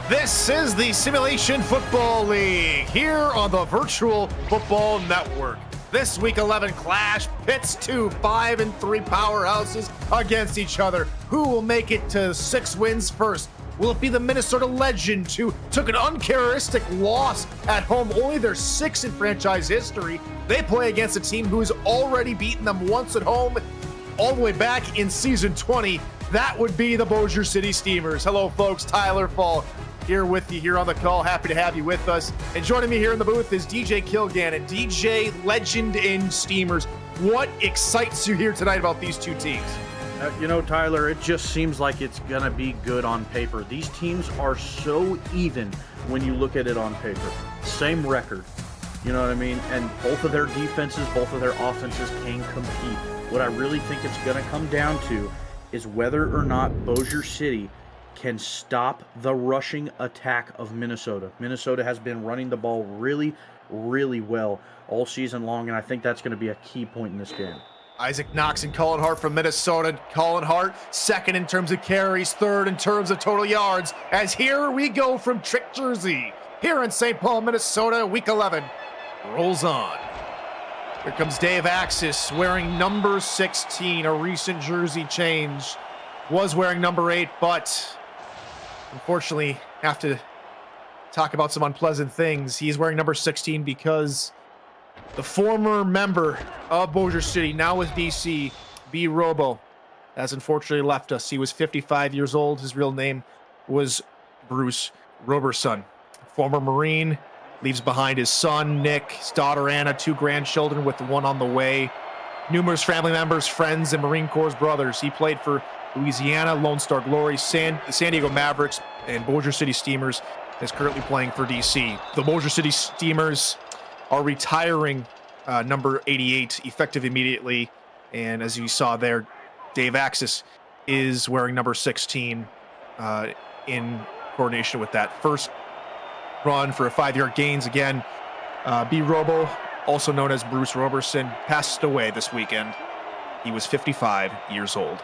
This is the Simulation Football League here on the Virtual Football Network. This Week 11 clash pits two 5-3 powerhouses against each other. Who will make it to 6 wins first? Will it be the Minnesota Legends, who took an uncharacteristic loss at home, only their 6th in franchise history? They play against a team who's already beaten them once at home, all the way back in season 20. That would be the Bossier City Steamers. Hello, folks. Tyler Fall here with you here on the call. Happy to have you with us. And joining me here in the booth is DJ Kilgannon, DJ Legend in Steamers. What excites you here tonight about these two teams? Tyler, it just seems like it's going to be good on paper. These teams are so even when you look at it on paper. Same record, you know what I mean? And both of their defenses, both of their offenses can compete. What I really think it's going to come down to is whether or not Bossier City can stop the rushing attack of Minnesota. Minnesota has been running the ball really, really well all season long, and I think that's going to be a key point in this game. Isaac Knox and Colin Hart from Minnesota. Colin Hart, 2nd in terms of carries, 3rd in terms of total yards, as here we go from Trick Jersey. Here in St. Paul, Minnesota, Week 11 rolls on. Here comes Dave Axis wearing number 16, a recent jersey change. Was wearing number 8, but unfortunately have to talk about some unpleasant things. He's wearing number 16 because the former member of Bossier City, now with BC, B. Robo, has unfortunately left us. He was 55 years old. His real name was Bruce Roberson. Former Marine, leaves behind his son, Nick, his daughter, Anna, 2 grandchildren with one on the way. Numerous family members, friends, and Marine Corps brothers. He played for Louisiana, Lone Star Glory, San Diego Mavericks, and Bossier City Steamers, is currently playing for DC. The Bossier City Steamers are retiring number 88 effective immediately, and as you saw there, Dave Axis is wearing number 16 in coordination with that. First run for a 5-yard gains again. B. Robo, also known as Bruce Roberson, passed away this weekend. He was 55 years old.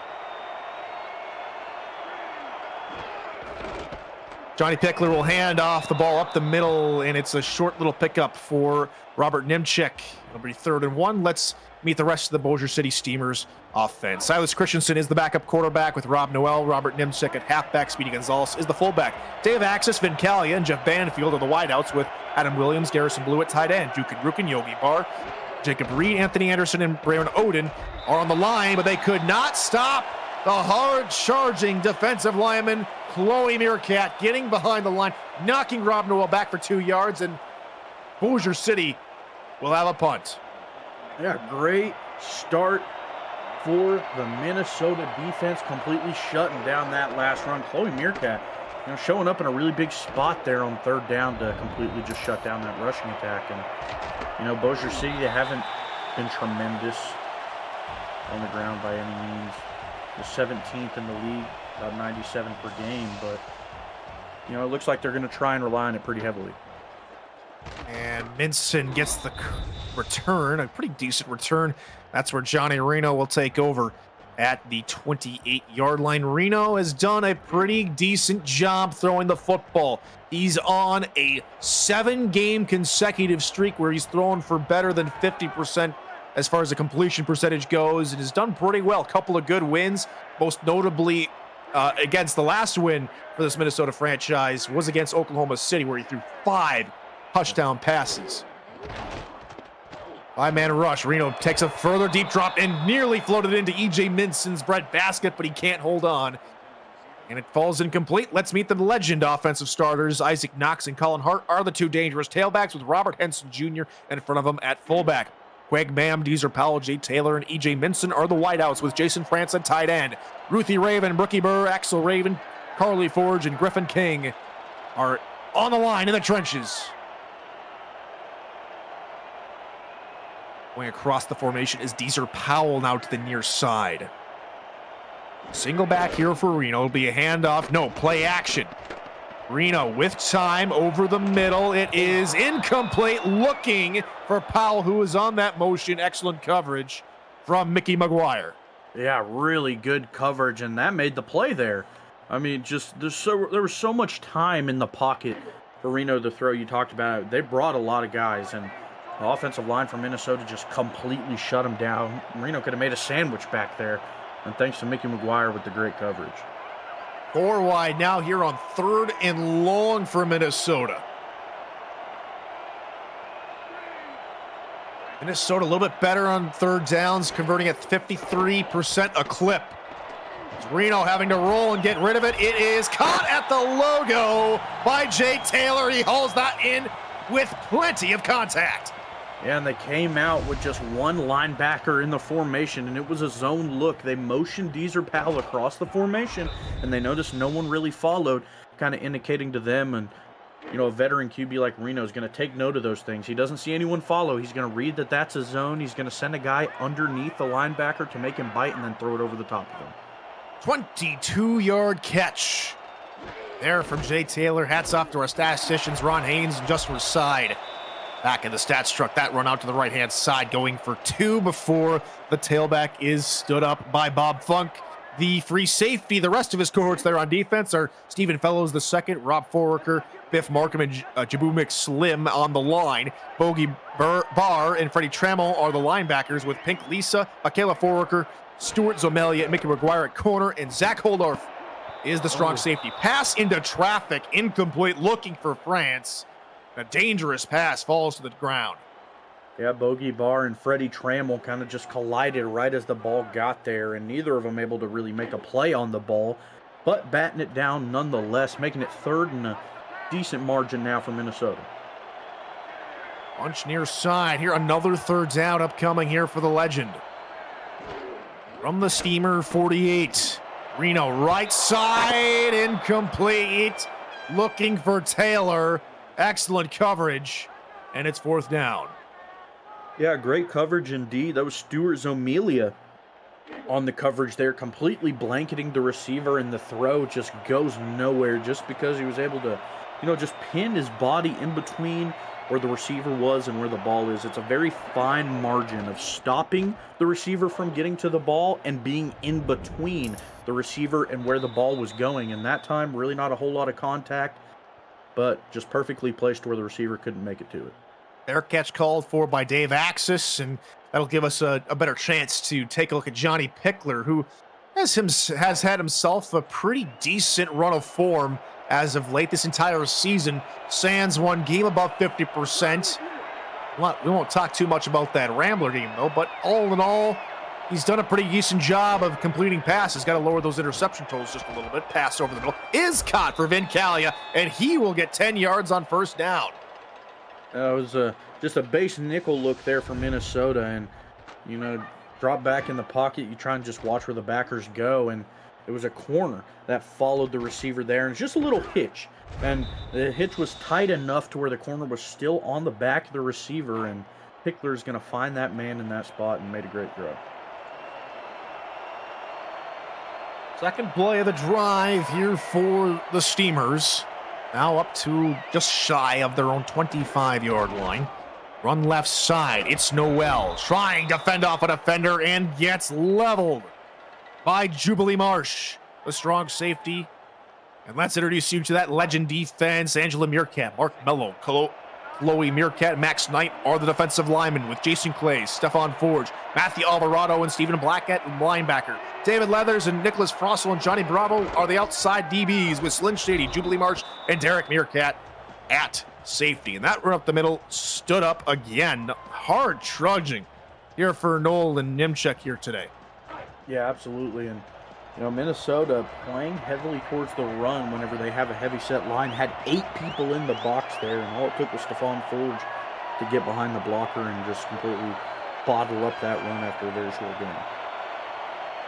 Johnny Pickler will hand off the ball up the middle, and it's a short little pickup for Robert Nimchek. It'll be 3rd and 1. Let's meet the rest of the Bossier City Steamers offense. Silas Christensen is the backup quarterback with Rob Noel. Robert Nimchek at halfback. Speedy Gonzalez is the fullback. Dave Axis, Vin Calia, and Jeff Banfield are the wideouts, with Adam Williams, Garrison Blue at tight end. Duke Rukin, Yogi Barr, Jacob Reed, Anthony Anderson, and Brandon Oden are on the line, but they could not stop the hard-charging defensive lineman, Chloe Meerkat, getting behind the line, knocking Rob Noel back for 2 yards, and Bossier City will have a punt. Yeah, great start for the Minnesota defense, completely shutting down that last run. Chloe Meerkat, showing up in a really big spot there on 3rd down to completely just shut down that rushing attack. And, Bossier City, they haven't been tremendous on the ground by any means. The 17th in the league, about 97 per game, but it looks like they're going to try and rely on it pretty heavily. And Minson gets the return, a pretty decent return. That's where Johnny Reno will take over at the 28-yard line. Reno has done a pretty decent job throwing the football. He's on a 7-game consecutive streak where he's thrown for better than 50% as far as the completion percentage goes, and has done pretty well. A couple of good wins, most notably against the last win for this Minnesota franchise was against Oklahoma City, where he threw 5 touchdown passes. 5-man rush. Reno takes a further deep drop and nearly floated into E.J. Minson's breadbasket, but he can't hold on. And it falls incomplete. Let's meet the legend offensive starters. Isaac Knox and Colin Hart are the 2 dangerous tailbacks, with Robert Henson Jr. in front of them at fullback. Quag Mam, Deezer Powell, Jay Taylor, and E.J. Minson are the wideouts, with Jason France at tight end. Ruthie Raven, Brookie Burr, Axel Raven, Carly Forge, and Griffin King are on the line in the trenches. Going across the formation is Deezer Powell now to the near side. Single back here for Reno. It'll be a handoff. No, play action. Reno with time over the middle. It is incomplete, looking for Powell, who is on that motion. Excellent coverage from Mickey McGuire. Yeah, really good coverage, and that made the play there. I mean, just there was so much time in the pocket for Reno to throw. You talked about it. They brought a lot of guys, and the offensive line from Minnesota just completely shut them down. Reno could have made a sandwich back there, and thanks to Mickey McGuire with the great coverage. 4 wide now here on 3rd and long for Minnesota. Minnesota a little bit better on 3rd downs, converting at 53% a clip. Reno having to roll and get rid of it. It is caught at the logo by Jay Taylor. He hauls that in with plenty of contact. Yeah, and they came out with just one linebacker in the formation, and it was a zone look. They motioned Deezer Powell across the formation, and they noticed no one really followed, kind of indicating to them, and you know, a veteran QB like Reno is going to take note of those things. He doesn't see anyone follow. He's going to read that that's a zone. He's going to send a guy underneath the linebacker to make him bite and then throw it over the top of him. 22-yard catch there from Jay Taylor. Hats off to our statisticians, Ron Haynes and Justin Side. Back in the stats truck, that run out to the right-hand side, going for 2 before the tailback is stood up by Bob Funk. The free safety, the rest of his cohorts there on defense are Stephen Fellows II, Rob Foraker, Biff Markham, and Jabumik Slim on the line. Bogey Barr and Freddie Trammell are the linebackers, with Pink Lisa, Michaela Foraker, Stuart Zomelia, and Mickey McGuire at corner, and Zach Holdorf is the strong safety. Pass into traffic, incomplete, looking for France. A dangerous pass falls to the ground. Yeah, Bogey Barr and Freddie Trammell kind of just collided right as the ball got there, and neither of them able to really make a play on the ball, but batting it down nonetheless, making it 3rd and a decent margin now for Minnesota. Bunch near side here, another 3rd down upcoming here for the legend. From the Steamer 48, Reno right side, incomplete, looking for Taylor. Excellent coverage, and it's 4th down. Yeah, great coverage indeed. That was Stuart Zomelia on the coverage there, completely blanketing the receiver, and the throw just goes nowhere just because he was able to, you know, just pin his body in between where the receiver was and where the ball is. It's a very fine margin of stopping the receiver from getting to the ball and being in between the receiver and where the ball was going. And that time, really not a whole lot of contact, but just perfectly placed where the receiver couldn't make it to it. Fair catch called for by Dave Axis, and that'll give us a better chance to take a look at Johnny Pickler, who has had himself a pretty decent run of form as of late this entire season. Sans one game above 50%. We won't talk too much about that Rambler game, though, but all in all, he's done a pretty decent job of completing passes. Got to lower those interception totals just a little bit. Pass over the middle is caught for Vin Calia, and he will get 10 yards on 1st down. It was just a base nickel look there for Minnesota, and, you know, drop back in the pocket. You try and just watch where the backers go, and it was a corner that followed the receiver there, and it's just a little hitch. And the hitch was tight enough to where the corner was still on the back of the receiver, and Pickler's going to find that man in that spot and made a great throw. Second play of the drive here for the Steamers. Now up to just shy of their own 25-yard line. Run left side. It's Noel trying to fend off a defender and gets leveled by Jubilee Marsh, the strong safety. And let's introduce you to that legend defense. Angela Meerkat, Mark Mello, Chloe Meerkat, Max Knight are the defensive linemen, with Jason Clay, Stefan Forge, Matthew Alvarado, and Stephen Blackett, linebacker. David Leathers and Nicholas Frossel and Johnny Bravo are the outside DBs, with Slyn Shady, Jubilee Marsh, and Derek Meerkat at safety. And that run up the middle stood up again. Hard trudging here for Noel and Nimchek here today. Yeah, absolutely. And, you know, Minnesota playing heavily towards the run whenever they have a heavy set line, had 8 people in the box there, and all it took was Stefan Forge to get behind the blocker and just completely bottle up that run after a very short game.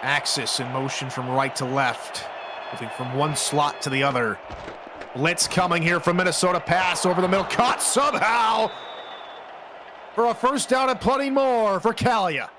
Axis in motion from right to left, moving from one slot to the other. Blitz coming here from Minnesota. Pass over the middle, caught somehow for a 1st down and plenty more for Calia.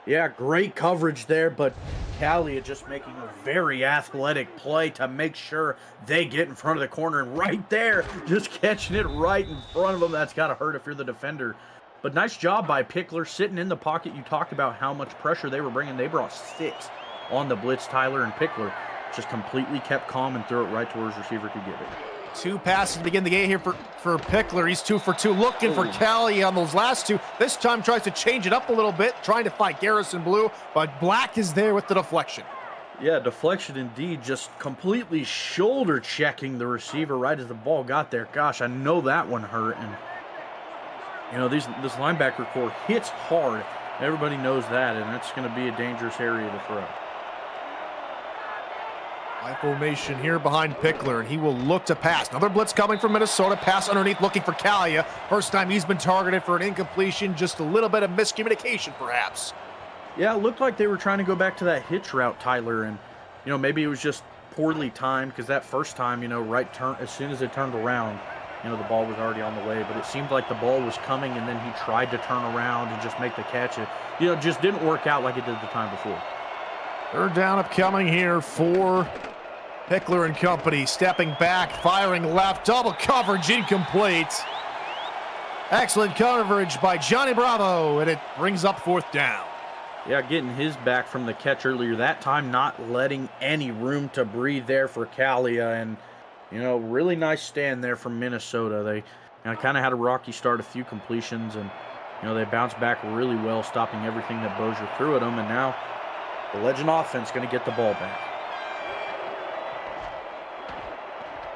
Yeah, great coverage there, but Calia just making a very athletic play to make sure they get in front of the corner, and right there, just catching it right in front of them. That's got to hurt if you're the defender. But nice job by Pickler sitting in the pocket. You talked about how much pressure they were bringing. They brought 6 on the blitz, Tyler and Pickler. just completely kept calm and threw it right to where his receiver could get it. 2 passes to begin the game here for Pickler. He's 2 for 2, looking for Callie on those last 2. This time tries to change it up a little bit, trying to find Garrison Blue, but Black is there with the deflection. Yeah, deflection indeed, just completely shoulder checking the receiver right as the ball got there. Gosh, I know that one hurt, and you know, this linebacker core hits hard. Everybody knows that, and that's going to be a dangerous area to throw. High formation here behind Pickler, and he will look to pass. Another blitz coming from Minnesota. Pass underneath, looking for Kalia. First time he's been targeted for an incompletion. Just a little bit of miscommunication, perhaps. Yeah, it looked like they were trying to go back to that hitch route, Tyler, and you know, maybe it was just poorly timed because that first time, you know, right turn, as soon as it turned around, you know, the ball was already on the way. But it seemed like the ball was coming, and then he tried to turn around and just make the catch. It, you know, just didn't work out like it did the time before. Third down upcoming here for Pickler and company. Stepping back, firing left, double coverage, incomplete. Excellent coverage by Johnny Bravo, and it brings up 4th down. Yeah, getting his back from the catch earlier. That time not letting any room to breathe there for Kalia. And, you know, really nice stand there from Minnesota. They kind of had a rocky start, a few completions, and, you know, they bounced back really well, stopping everything that Bossier threw at them. And now the Legend offense going to get the ball back.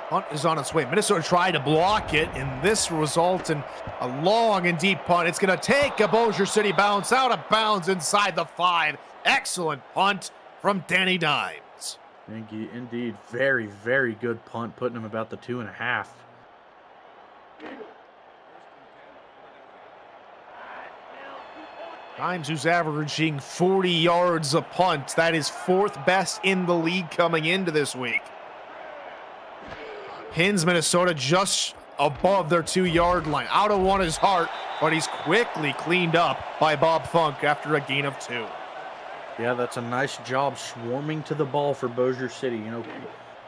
Punt is on its way. Minnesota tried to block it, and this results in a long and deep punt. It's going to take a Bossier City bounce out of bounds inside the 5. Excellent punt from Danny Dimes. Thank you. Indeed. Very, very good punt, putting him about the 2.5. Dimes, who's averaging 40 yards a punt. That is 4th best in the league coming into this week. Pins Minnesota just above their 2-yard line. Out of one is Hart, but he's quickly cleaned up by Bob Funk after a gain of 2. Yeah, that's a nice job swarming to the ball for Bossier City. You know,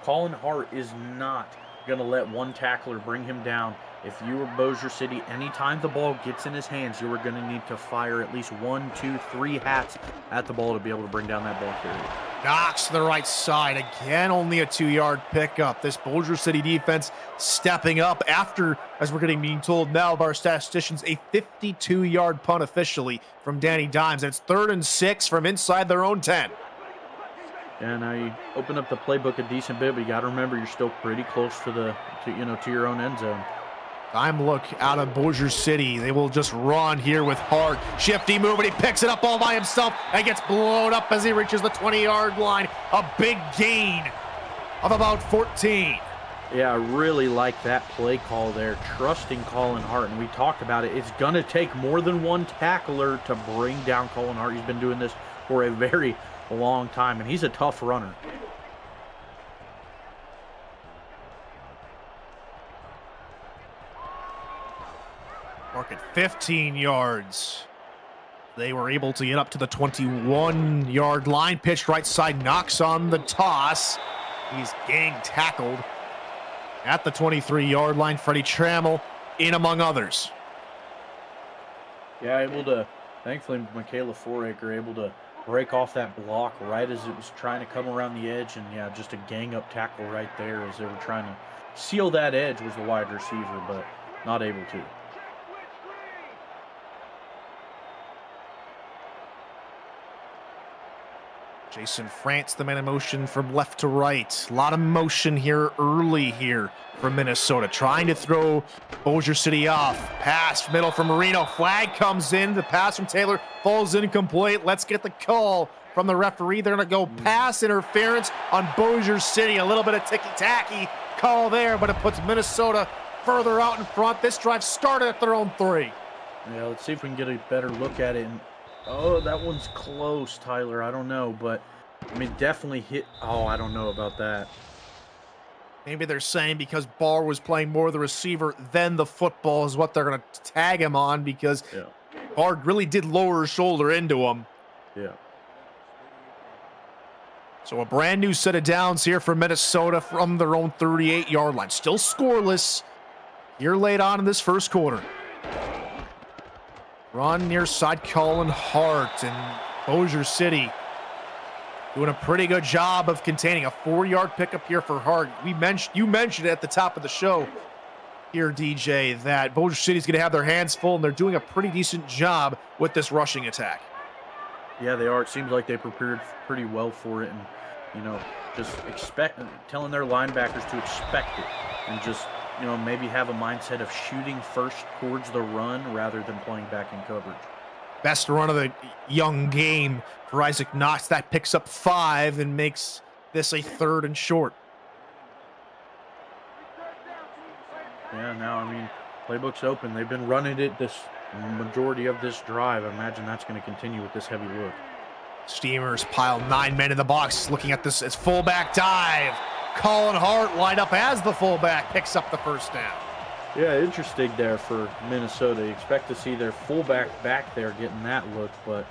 Colin Hart is not going to let one tackler bring him down. If you were Bossier City, anytime the ball gets in his hands, you are going to need to fire at least 1, 2, 3 hats at the ball to be able to bring down that ball carrier. Knocks to the right side. Again, only a 2-yard pickup. This Bossier City defense stepping up after, as we're being told now by our statisticians, a 52-yard punt officially from Danny Dimes. And it's 3rd and 6 from inside their own 10. Yeah, now you open up the playbook a decent bit, but you got to remember you're still pretty close to your own end zone. Time look out of Bossier City. They will just run here with Hart. Shifty move, and he picks it up all by himself and gets blown up as he reaches the 20-yard line. A big gain of about 14. Yeah, I really like that play call there, trusting Colin Hart. And we talked about it. It's going to take more than one tackler to bring down Colin Hart. He's been doing this for a very long time, and he's a tough runner. Mark at 15 yards. They were able to get up to the 21-yard line. Pitched right side, knocks on the toss. He's gang tackled at the 23-yard line. Freddie Trammell in among others. Yeah, thankfully, Michaela Foraker able to break off that block right as it was trying to come around the edge. And yeah, just a gang up tackle right there as they were trying to seal that edge was the wide receiver, but not able to. Jason France, the man in motion from left to right. A lot of motion here early here from Minnesota. Trying to throw Bossier City off. Pass middle from Marino. Flag comes in. The pass from Taylor falls incomplete. Let's get the call from the referee. They're going to go pass interference on Bossier City. A little bit of ticky-tacky call there, but it puts Minnesota further out in front. This drive started at their own 3. Yeah, let's see if we can get a better look at it. Oh, that one's close, Tyler. I don't know, but I mean, definitely hit. Oh, I don't know about that. Maybe they're saying because Barr was playing more of the receiver than the football is what they're going to tag him on, because Barr really did lower his shoulder into him. Yeah. So a brand new set of downs here for Minnesota from their own 38-yard line. Still scoreless here late on in this first quarter. Run near side, Colin Hart, and Bossier City doing a pretty good job of containing a 4-yard pickup here for Hart. You mentioned at the top of the show here, DJ, that Bossier City's going to have their hands full, and they're doing a pretty decent job with this rushing attack. Yeah, they are. It seems like they prepared pretty well for it, and just telling their linebackers to expect it, and just maybe have a mindset of shooting first towards the run rather than playing back in coverage. Best run of the young game for Isaac Knox. That picks up 5 and makes this a 3rd and short. Yeah, now, playbook's open. They've been running it this majority of this drive. I imagine that's going to continue with this heavy look. Steamers pile 9 men in the box. Looking at this as fullback dive. Colin Hart lined up as the fullback, picks up the first down. Yeah, interesting there for Minnesota. You expect to see their fullback back there getting that look, but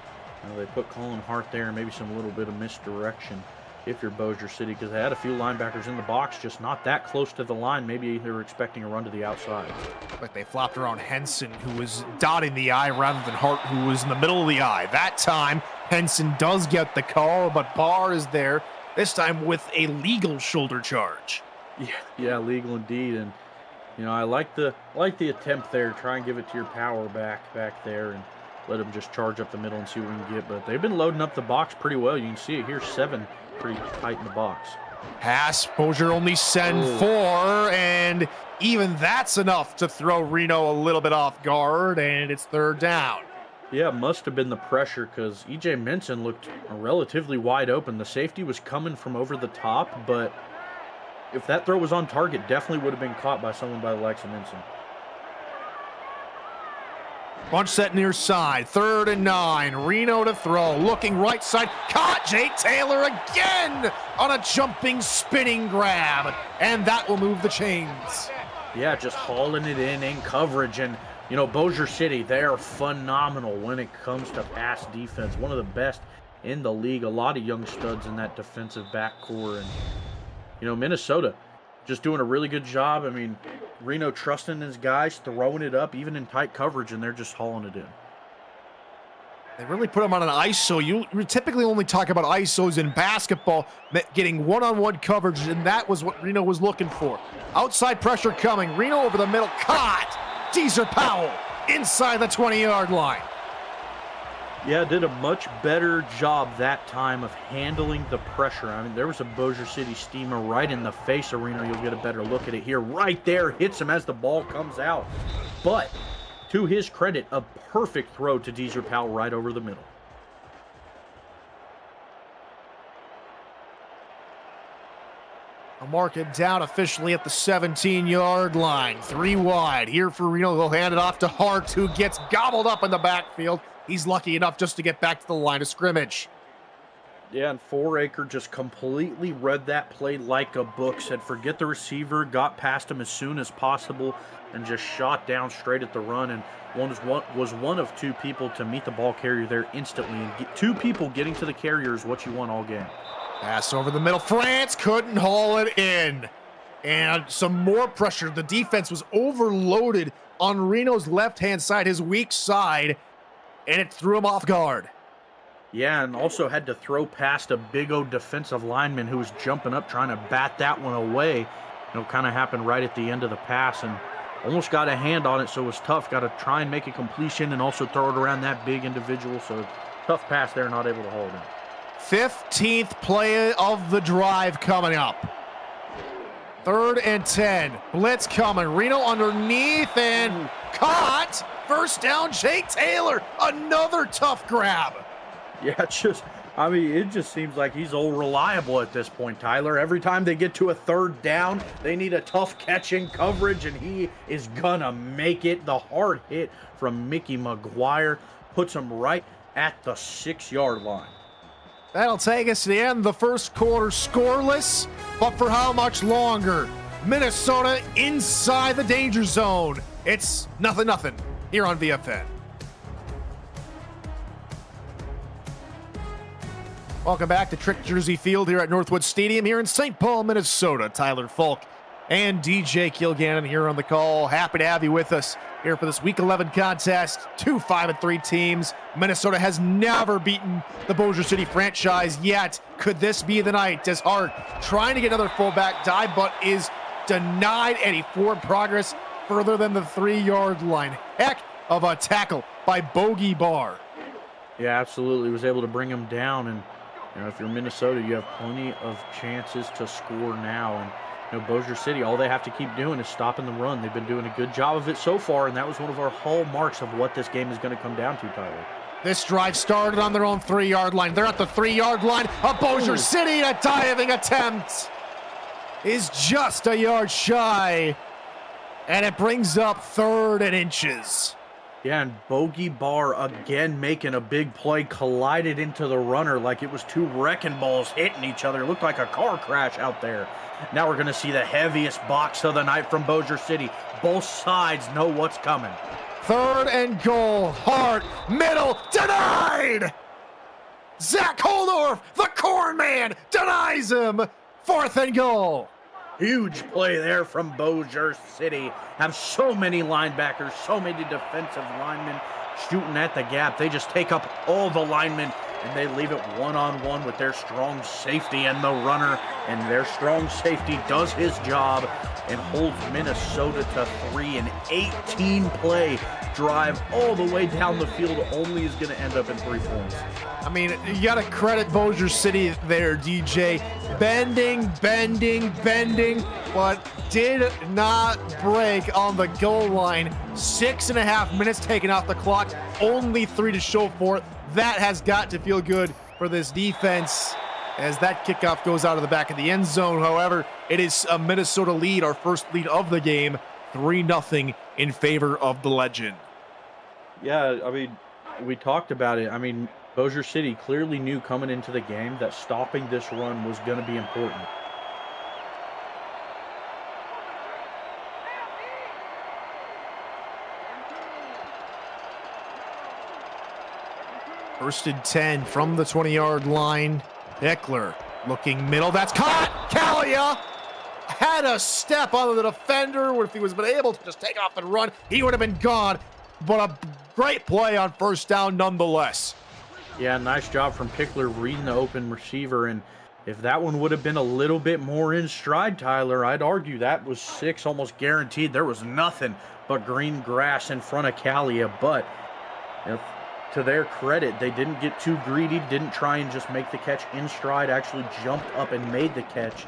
they put Colin Hart there, maybe some little bit of misdirection if you're Bossier City, because they had a few linebackers in the box, just not that close to the line. Maybe they were expecting a run to the outside. But they flopped around Henson, who was dotting the I, rather than Hart, who was in the middle of the I. That time, Henson does get the call, but Barr is there, this time with a legal shoulder charge. Yeah, legal indeed. And I like the attempt there. Try and give it to your power back there and let him just charge up the middle and see what we can get. But they've been loading up the box pretty well. You can see it here, 7 pretty tight in the box. Pass, Bossier only send 4, and even that's enough to throw Reno a little bit off guard, and it's 3rd down. Yeah, it must have been the pressure, because E.J. Minson looked relatively wide open. The safety was coming from over the top, but if that throw was on target, definitely would have been caught by someone by the likes of Minson. Bunch set near side, 3rd and 9. Reno to throw, looking right side. Caught Jake Taylor again on a jumping, spinning grab. And that will move the chains. Yeah, just hauling it in coverage. And, Bossier City, they're phenomenal when it comes to pass defense. One of the best in the league. A lot of young studs in that defensive backcourt. And, Minnesota just doing a really good job. Reno trusting his guys, throwing it up, even in tight coverage, and they're just hauling it in. They really put him on an ISO. You typically only talk about ISOs in basketball, getting one-on-one coverage, and that was what Reno was looking for. Outside pressure coming. Reno over the middle. Caught. Deezer Powell inside the 20-yard line. Yeah, did a much better job that time of handling the pressure. There was a Bossier City steamer right in the face of Reno. You'll get a better look at it here. Right there, hits him as the ball comes out. But, to his credit, a perfect throw to Deezer Powell right over the middle. I'll mark it down officially at the 17-yard line. 3 wide. Here for Reno, they'll hand it off to Hart, who gets gobbled up in the backfield. He's lucky enough just to get back to the line of scrimmage. Yeah, and Foraker just completely read that play like a book. Said forget the receiver, got past him as soon as possible, and just shot down straight at the run. And was one of 2 people to meet the ball carrier there instantly. And 2 people getting to the carrier is what you want all game. Pass over the middle. France couldn't haul it in. And some more pressure. The defense was overloaded on Reno's left-hand side, his weak side, and it threw him off guard. Yeah, and also had to throw past a big old defensive lineman who was jumping up trying to bat that one away. Kind of happened right at the end of the pass and almost got a hand on it, so it was tough. Got to try and make a completion and also throw it around that big individual. So tough pass there, not able to hold him. 15th play of the drive coming up. 3rd and 10. Blitz coming. Reno underneath and caught. First down, Jake Taylor. Another tough grab. Yeah, it just seems like he's all reliable at this point, Tyler. Every time they get to a 3rd down, they need a tough catch in coverage, and he is gonna make it. The hard hit from Mickey McGuire puts him right at the 6-yard line. That'll take us to the end of the first quarter, scoreless, but for how much longer? Minnesota inside the danger zone. It's 0-0 here on VFN. Welcome back to Trick Jersey Field here at Northwood Stadium here in St. Paul, Minnesota. Tyler Falk and DJ Kilgannon here on the call. Happy to have you with us here for this Week 11 contest. 2 5-3 teams. Minnesota has never beaten the Bossier City franchise yet. Could this be the night? As Hart trying to get another fullback dive, but is denied any forward progress further than the 3-yard line. Heck of a tackle by Bogey Barr. Yeah, absolutely. Was able to bring him down. And if you're Minnesota, you have plenty of chances to score now. And Bossier City, all they have to keep doing is stopping the run. They've been doing a good job of it so far, and that was one of our hallmarks of what this game is going to come down to, Tyler. This drive started on their own 3-yard line. They're at the 3-yard line of Bossier City. A diving attempt is just a yard shy, and it brings up 3rd and inches. Yeah, and Bogey Barr again making a big play, collided into the runner like it was 2 wrecking balls hitting each other. It looked like a car crash out there. Now we're going to see the heaviest box of the night from Bossier City. Both sides know what's coming. 3rd and goal. Hart, middle, denied! Zach Holdorf, the corn man, denies him. 4th and goal. Huge play there from Bossier City. Have so many linebackers, so many defensive linemen shooting at the gap. They just take up all the linemen and they leave it one-on-one with their strong safety and the runner. And their strong safety does his job and holds Minnesota to 3. An 18-play drive all the way down the field only is going to end up in 3 points. I mean, you got to credit Bossier City there, DJ. Bending, but did not break on the goal line. 6.5 minutes taken off the clock, only 3 to show for it. That has got to feel good for this defense as that kickoff goes out of the back of the end zone. However, it is a Minnesota lead, our first lead of the game, 3-0 in favor of the Legend. Yeah, I mean, we talked about it. I mean, Bossier City clearly knew coming into the game that stopping this run was going to be important. First and 10 from the 20-yard line. Eckler looking middle. That's caught. Kalia had a step on the defender. If he was been able to just take off and run, he would have been gone. But a great play on 1st down nonetheless. Yeah, nice job from Pickler reading the open receiver. And if that one would have been a little bit more in stride, Tyler, I'd argue that was 6 almost guaranteed. There was nothing but green grass in front of Kalia. But to their credit, they didn't get too greedy, didn't try and just make the catch in stride, actually jumped up and made the catch.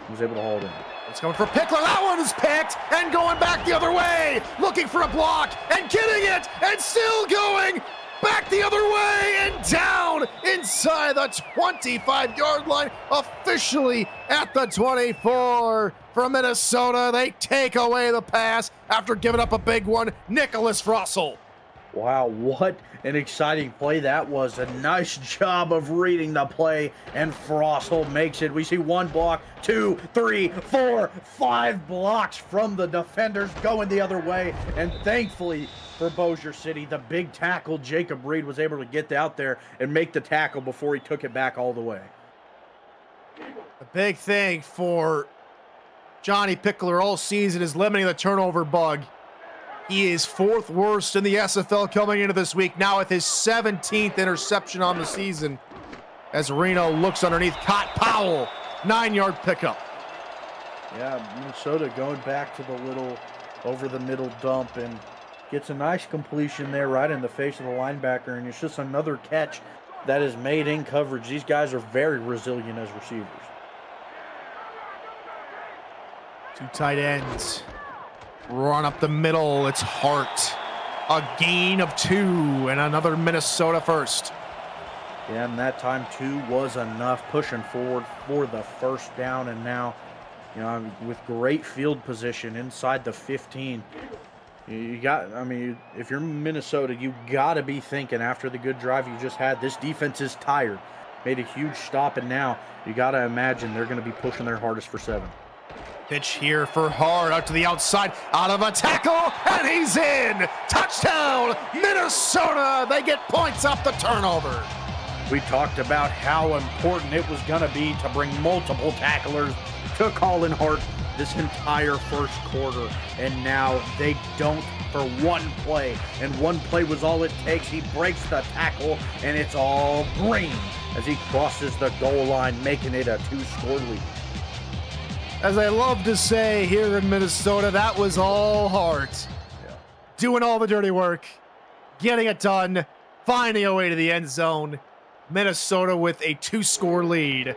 Was able to hold him. It's coming for Pickler. That one is picked and going back the other way, looking for a block and getting it and still going back the other way and down inside the 25-yard line, officially at the 24 from Minnesota. They take away the pass after giving up a big one. Nicholas Russell. Wow, what an exciting play that was. A nice job of reading the play, and Frossel makes it. We see 1 block, 2, 3, 4, 5 blocks from the defenders going the other way, and thankfully for Bossier City, the big tackle, Jacob Reed, was able to get out there and make the tackle before he took it back all the way. The big thing for Johnny Pickler all season is limiting the turnover bug. He is 4th worst in the SFL coming into this week, now with his 17th interception on the season. As Reno looks underneath, caught Powell, 9-yard pickup. Yeah, Minnesota going back to the little over-the-middle dump and gets a nice completion there right in the face of the linebacker, and it's just another catch that is made in coverage. These guys are very resilient as receivers. 2 tight ends. Run up the middle, it's Hart. A gain of 2 and another Minnesota first. Yeah, and that time 2 was enough, pushing forward for the 1st down. And now, with great field position inside the 15, if you're Minnesota, you got to be thinking after the good drive you just had, this defense is tired. Made a huge stop, and now you got to imagine they're going to be pushing their hardest for 7. Pitch here for Hart, out to the outside, out of a tackle, and he's in! Touchdown, Minnesota! They get points off the turnover. We talked about how important it was going to be to bring multiple tacklers to Colin Hart. this entire first quarter, and now they don't for one play, and one play was all it takes. He breaks the tackle, and it's all green as he crosses the goal line, making it a 2-score lead. As I love to say here in Minnesota, that was all heart. Yeah. Doing all the dirty work, getting it done, finding a way to the end zone. Minnesota with a 2-score lead.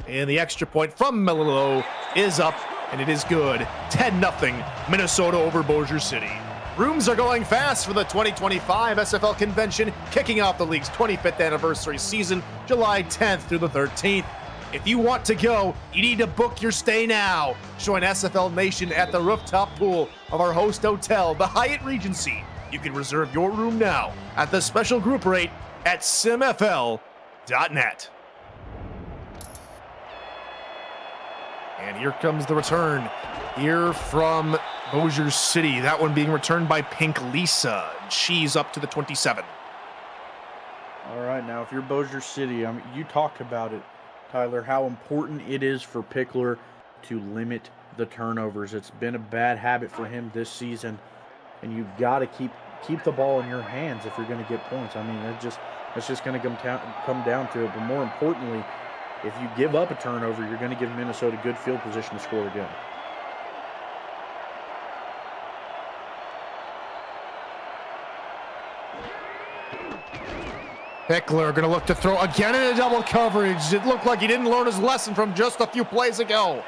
And the extra point from Melillo is up, and it is good. 10-0 Minnesota over Bossier City. Rooms are going fast for the 2025 SFL convention, kicking off the league's 25th anniversary season, July 10th through the 13th. If you want to go, you need to book your stay now. Join SFL Nation at the rooftop pool of our host hotel, the Hyatt Regency. You can reserve your room now at the special group rate at simfl.net. And here comes the return here from Bossier City. That one being returned by Pink Lisa. She's up to the 27. All right, now if you're Bossier City, you talked about it, Tyler, how important it is for Pickler to limit the turnovers. It's been a bad habit for him this season, and you've got to keep the ball in your hands if you're going to get points. I mean, it's just going to come down to it. But more importantly, if you give up a turnover, you're going to give Minnesota good field position to score again. Pickler going to look to throw again in a double coverage. It looked like he didn't learn his lesson from just a few plays ago.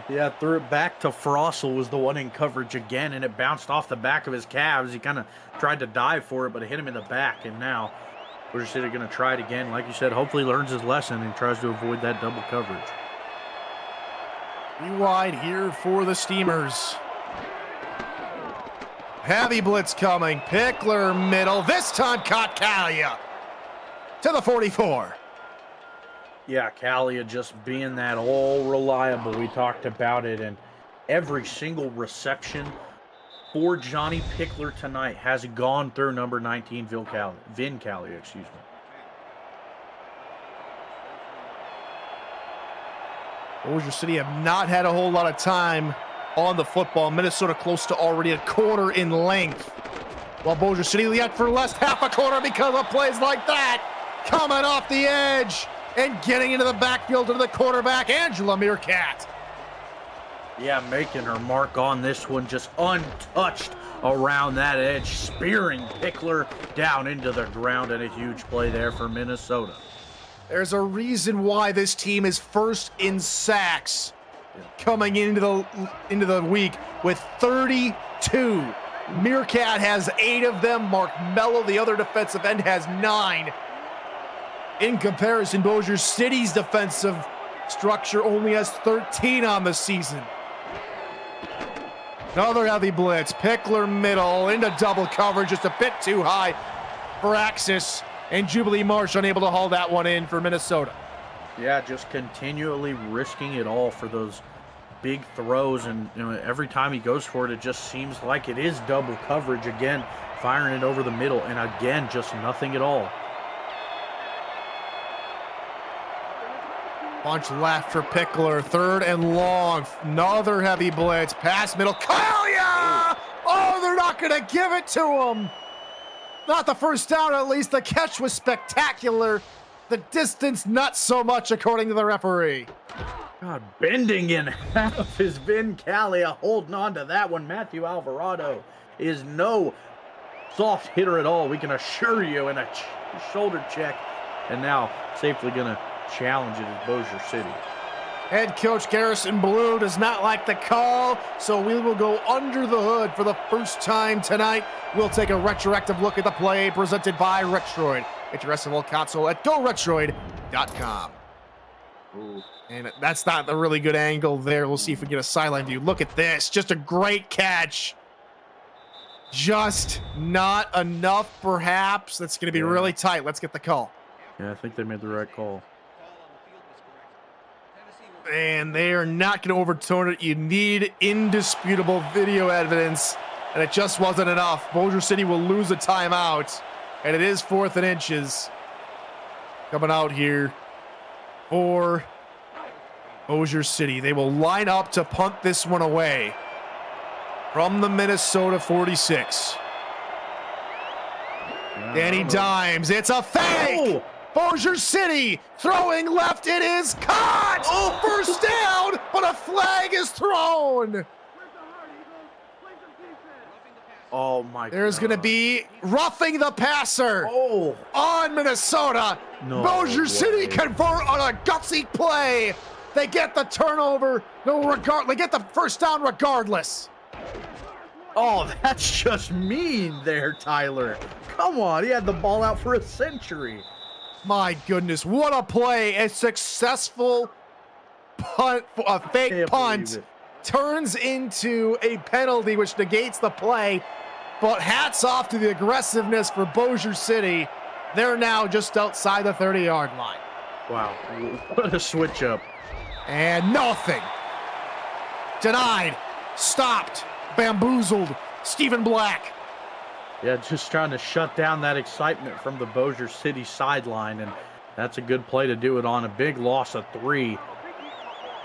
Yeah, threw it back to Frossel, was the one in coverage again, and it bounced off the back of his calves. He kind of tried to dive for it, but it hit him in the back, and now Bossier City going to try it again. Like you said, hopefully learns his lesson and tries to avoid that double coverage. Wide here for the Steamers. Heavy blitz coming. Pickler middle. This time caught Kalia to the 44. Yeah, Kalia just being that all reliable. We talked about it, and every single reception for Johnny Pickler tonight has gone through number 19, Vin Kalia, excuse me. Bossier City have not had a whole lot of time on the football. Minnesota close to already a quarter in length, while Bossier City yet for less half a quarter because of plays like that. Coming off the edge and getting into the backfield to the quarterback, Angela Meerkat. Yeah, making her mark on this one, just untouched around that edge, spearing Pickler down into the ground, and a huge play there for Minnesota. There's a reason why this team is first in sacks coming into the week with 32. Meerkat has 8 of them. Mark Mello, the other defensive end, has 9. In comparison, Bossier City's defensive structure only has 13 on the season. Another heavy blitz. Pickler middle into double coverage, just a bit too high for Axis. And Jubilee Marsh unable to haul that one in for Minnesota. Yeah, just continually risking it all for those big throws. And every time he goes for it, it just seems like it is double coverage again, firing it over the middle. And again, just nothing at all. Bunch left for Pickler. 3rd and long. Another heavy blitz. Pass middle. Kalia! Oh, they're not going to give it to him. Not the first down, at least. The catch was spectacular. The distance, not so much, according to the referee. God, bending in half is Vin Kalia, holding on to that one. Matthew Alvarado is no soft hitter at all, we can assure you, in a shoulder check. And now safely going to challenge it is Bossier City. Head coach Garrison Blue does not like the call, so we will go under the hood for the first time tonight. We'll take a retroactive look at the play presented by Retroid. Get your SFL console at goretroid.com. And that's not a really good angle there. We'll see if we get a sideline view. Look at this. Just a great catch. Just not enough, perhaps. That's going to be really tight. Let's get the call. Yeah, I think they made the right call. And they are not going to overturn it. You need indisputable video evidence, and it just wasn't enough. Bossier City will lose a timeout, and it is 4th and inches. Coming out here for Bossier City, they will line up to punt this one away from the Minnesota 46. Danny Dimes, it's a fake! Oh! Bossier City throwing left, it is caught! Oh! First down, but a flag is thrown! Oh my God. There's going to be roughing the passer on Minnesota. No Bossier way. City convert on a gutsy play. They get the turnover. They get the first down regardless. Oh, that's just mean there, Tyler. Come on, he had the ball out for a century. My goodness, what a play. A successful punt, a fake punt, turns into a penalty, which negates the play. But hats off to the aggressiveness for Bossier City. They're now just outside the 30-yard line. Wow, what a switch up. And nothing. Denied. Stopped. Bamboozled. Stephen Black. Yeah, just trying to shut down that excitement from the Bossier City sideline, and that's a good play to do it on. A big loss of 3.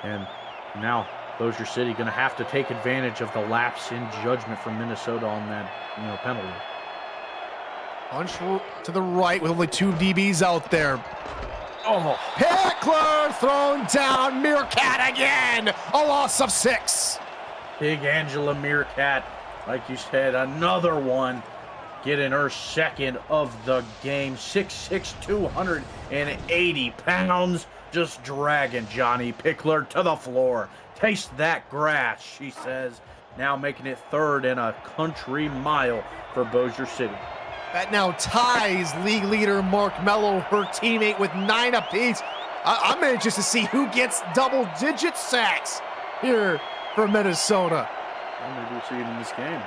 And now Bossier City going to have to take advantage of the lapse in judgment from Minnesota on that, penalty. Punch to the right with only 2 DBs out there. Oh, Pickler thrown down. Meerkat again. A loss of 6. big Angela Meerkat, like you said, another one getting her second of the game. 6'6", 280 pounds, just dragging Johnny Pickler to the floor. Taste that grass, she says. Now making it 3rd and a country mile for Bossier City. That now ties league leader Mark Mello, her teammate, with 9 apiece. I'm anxious to see who gets double-digit sacks here for Minnesota. Maybe we'll see it in this game.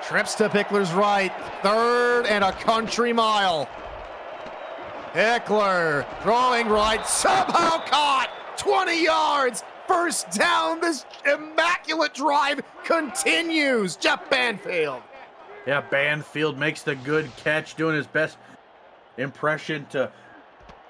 Trips to Pickler's right. 3rd and a country mile. Pickler throwing right. Somehow caught. 20 yards. First down. This immaculate drive continues. Jeff Banfield. Yeah, Banfield makes the good catch, doing his best impression to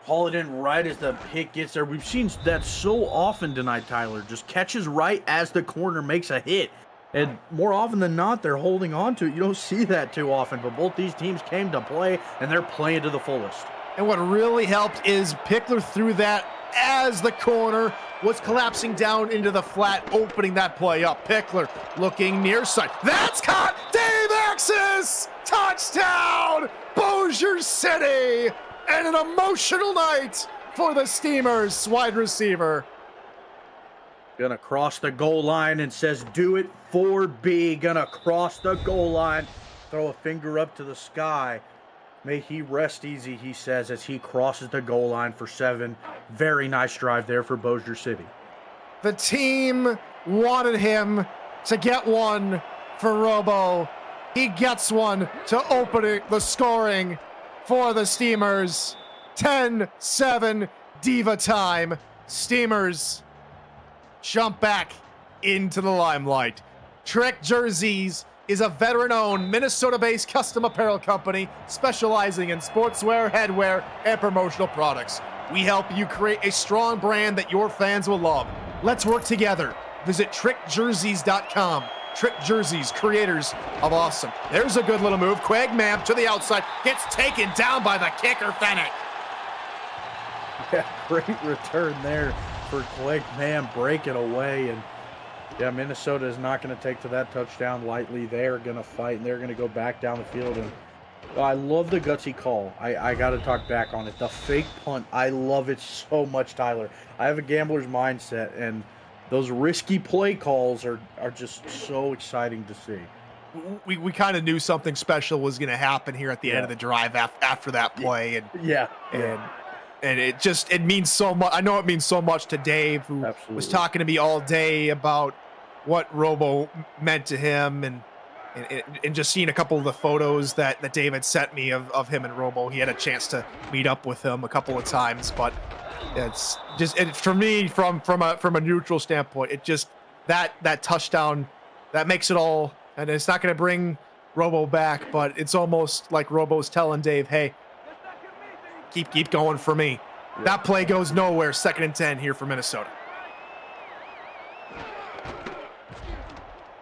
haul it in right as the hit gets there. We've seen that so often tonight, Tyler. Just catches right as the corner makes a hit. And more often than not, they're holding on to it. You don't see that too often, but both these teams came to play, and they're playing to the fullest. And what really helped is Pickler threw that as the corner was collapsing down into the flat, opening that play up. Pickler looking near side. That's caught! Dave Axis! Touchdown! Bossier City! And an emotional night for the Steamers wide receiver. Gonna cross the goal line and says, do it for B. Gonna cross the goal line. Throw a finger up to the sky. May he rest easy, he says, as he crosses the goal line for 7. Very nice drive there for Bossier City. The team wanted him to get one for Robo. He gets one to open it, the scoring for the Steamers. 10-7 diva time. Steamers jump back into the limelight. Trick Jerseys is a veteran-owned, Minnesota-based custom apparel company specializing in sportswear, headwear, and promotional products. We help you create a strong brand that your fans will love. Let's work together. Visit trickjerseys.com. Trick Jerseys, creators of awesome. There's a good little move. Quagmam to the outside. Gets taken down by the kicker, Fennec. Yeah, great return there for Quagmam breaking away. And yeah, Minnesota is not going to take to that touchdown lightly. They're going to fight, and they're going to go back down the field. And I love the gutsy call. I got to talk back on it. The fake punt, I love it so much, Tyler. I have a gambler's mindset, and those risky play calls are just so exciting to see. We kind of knew something special was going to happen here at the end of the drive after that play. And it means so much. I know it means so much to Dave, who was talking to me all day about what Robo meant to him, and just seeing a couple of the photos that Dave had sent me of him and Robo. He had a chance to meet up with him a couple of times, but it's just for me from a neutral standpoint, it just that touchdown that makes it all. And it's not going to bring Robo back, but it's almost like Robo's telling Dave, hey, keep going for me. Yeah. That play goes nowhere. 2nd and 10 here for Minnesota.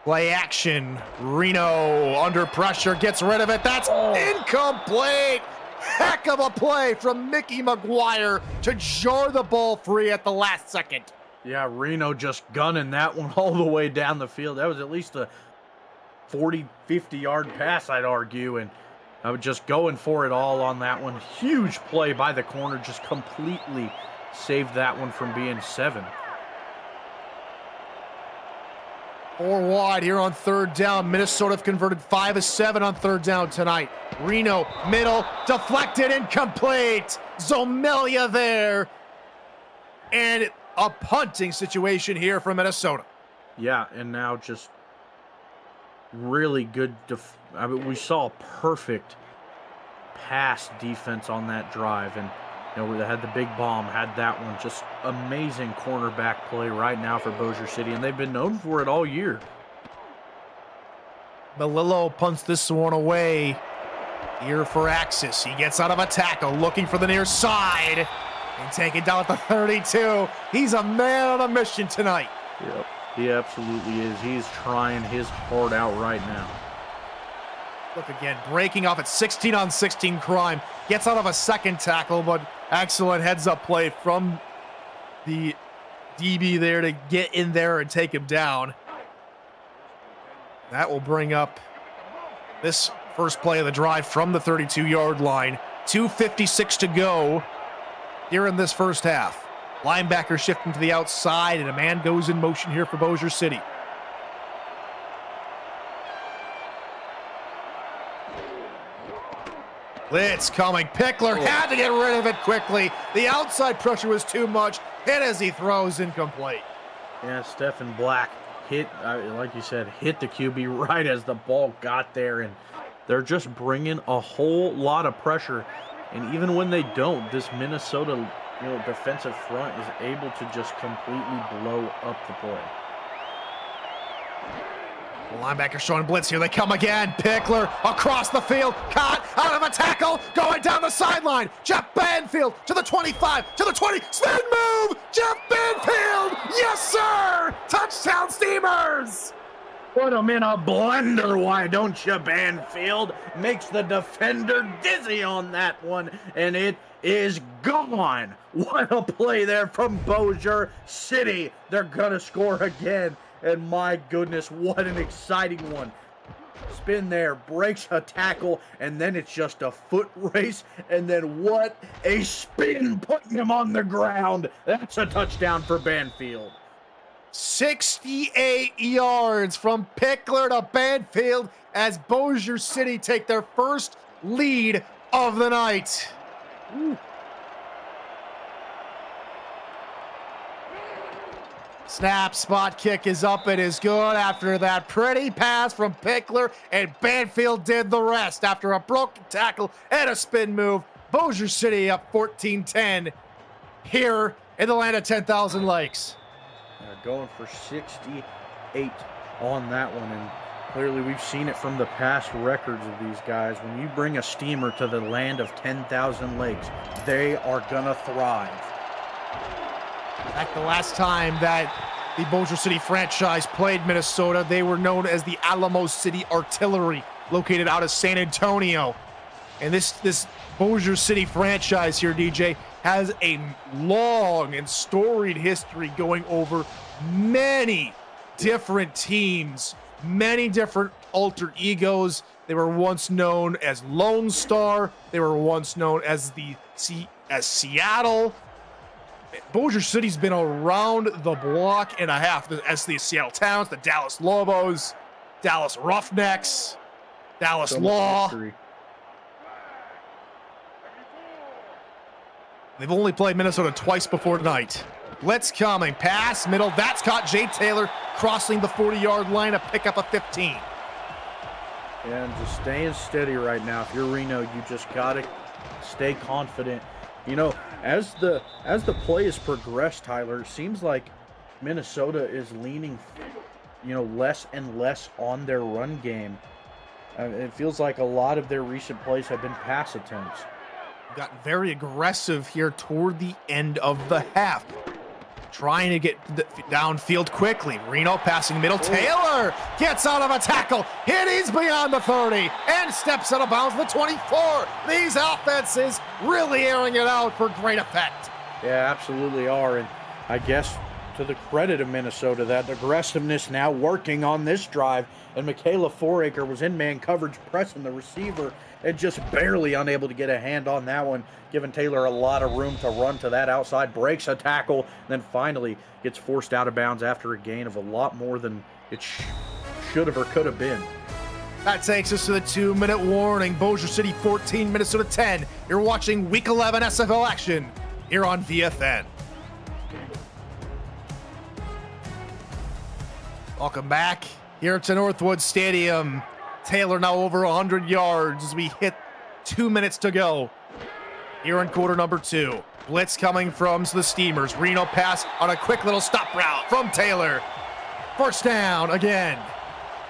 Play action. Reno under pressure, gets rid of it. That's incomplete. Heck of a play from Mickey McGuire to jar the ball free at the last second. Yeah, Reno just gunning that one all the way down the field. That was at least a 40, 50-yard pass, I'd argue, and I was just going for it all on that one. Huge play by the corner, just completely saved that one from being 7. 4 wide here on 3rd down. Minnesota have converted 5 of 7 on 3rd down tonight. Reno, middle, deflected, incomplete. Zomelia there. And a punting situation here for Minnesota. Yeah, and now just really good. I mean, we saw perfect pass defense on that drive, and they had the big bomb, had that one. Just amazing cornerback play right now for Bossier City, and they've been known for it all year. Melillo punts this one away. Here for Axis. He gets out of a tackle, looking for the near side, and taken down at the 32. He's a man on a mission tonight. Yep, he absolutely is. He's trying his heart out right now. Look again, breaking off at 16-on-16 crime. Gets out of a second tackle, but excellent heads-up play from the DB there to get in there and take him down. That will bring up this first play of the drive from the 32-yard line. 2:56 to go here in this first half. Linebacker shifting to the outside, and a man goes in motion here for Bossier City. Blitz coming. Pickler had to get rid of it quickly. The outside pressure was too much. Hit as he throws, incomplete. Yeah, Stephen Black hit, like you said, hit the QB right as the ball got there, and they're just bringing a whole lot of pressure. And even when they don't, this Minnesota defensive front is able to just completely blow up the play. The linebacker showing blitz. Here they come again. Pickler across the field. Caught out of a tackle. Going down the sideline. Jeff Banfield to the 25, to the 20. Spin move. Jeff Banfield. Yes, sir. Touchdown Steamers. Put him in a blender, why don't you, Banfield? Makes the defender dizzy on that one, and it is gone. What a play there from Bossier City. They're going to score again. And my goodness, what an exciting one. Spin there, breaks a tackle, and then it's just a foot race. And then what a spin, putting him on the ground. That's a touchdown for Banfield. 68 yards from Pickler to Banfield as Bossier City take their first lead of the night. Ooh. Snap, spot kick is up. It is good after that pretty pass from Pickler, and Banfield did the rest after a broken tackle and a spin move. Bossier City up 14-10 here in the land of 10,000 lakes. Going for 68 on that one, and clearly we've seen it from the past records of these guys. When you bring a steamer to the land of 10,000 lakes, they are gonna thrive. Back the last time that the Bossier City franchise played Minnesota, they were known as the Alamo City Artillery, located out of San Antonio. And this Bossier City franchise here, DJ, has a long and storied history going over many different teams, many different alter egos. They were once known as Lone Star. They were once known as Seattle. Bossier City's been around the block and a half. As the Seattle Towns, the Dallas Lobos, Dallas Roughnecks, Dallas Law. They've only played Minnesota twice before tonight. Blitz coming, pass, middle. That's caught. Jay Taylor crossing the 40-yard line to pick up a 15. And just staying steady right now. If you're Reno, you just gotta stay confident. As the play has progressed, Tyler, it seems like Minnesota is leaning, less and less on their run game. It feels like a lot of their recent plays have been pass attempts. Gotten very aggressive here toward the end of the half. trying to get downfield quickly. Reno passing middle. Taylor gets out of a tackle. He's beyond the 30 and steps out of bounds the 24. These offenses really airing it out for great effect. Yeah, absolutely are. And I guess to the credit of Minnesota, that aggressiveness now working on this drive. And Michaela Foraker was in man coverage pressing the receiver and just barely unable to get a hand on that one, giving Taylor a lot of room to run to that outside, breaks a tackle, and then finally gets forced out of bounds after a gain of a lot more than it should have or could have been. That takes us to the 2-minute warning. Bossier City 14, Minnesota 10. You're watching Week 11 SFL action here on VFN. Welcome back here to Northwood Stadium. Taylor now over 100 yards as we hit 2 minutes to go here in quarter number 2. Blitz coming from the Steamers. Reno pass on a quick little stop route from Taylor. First down again.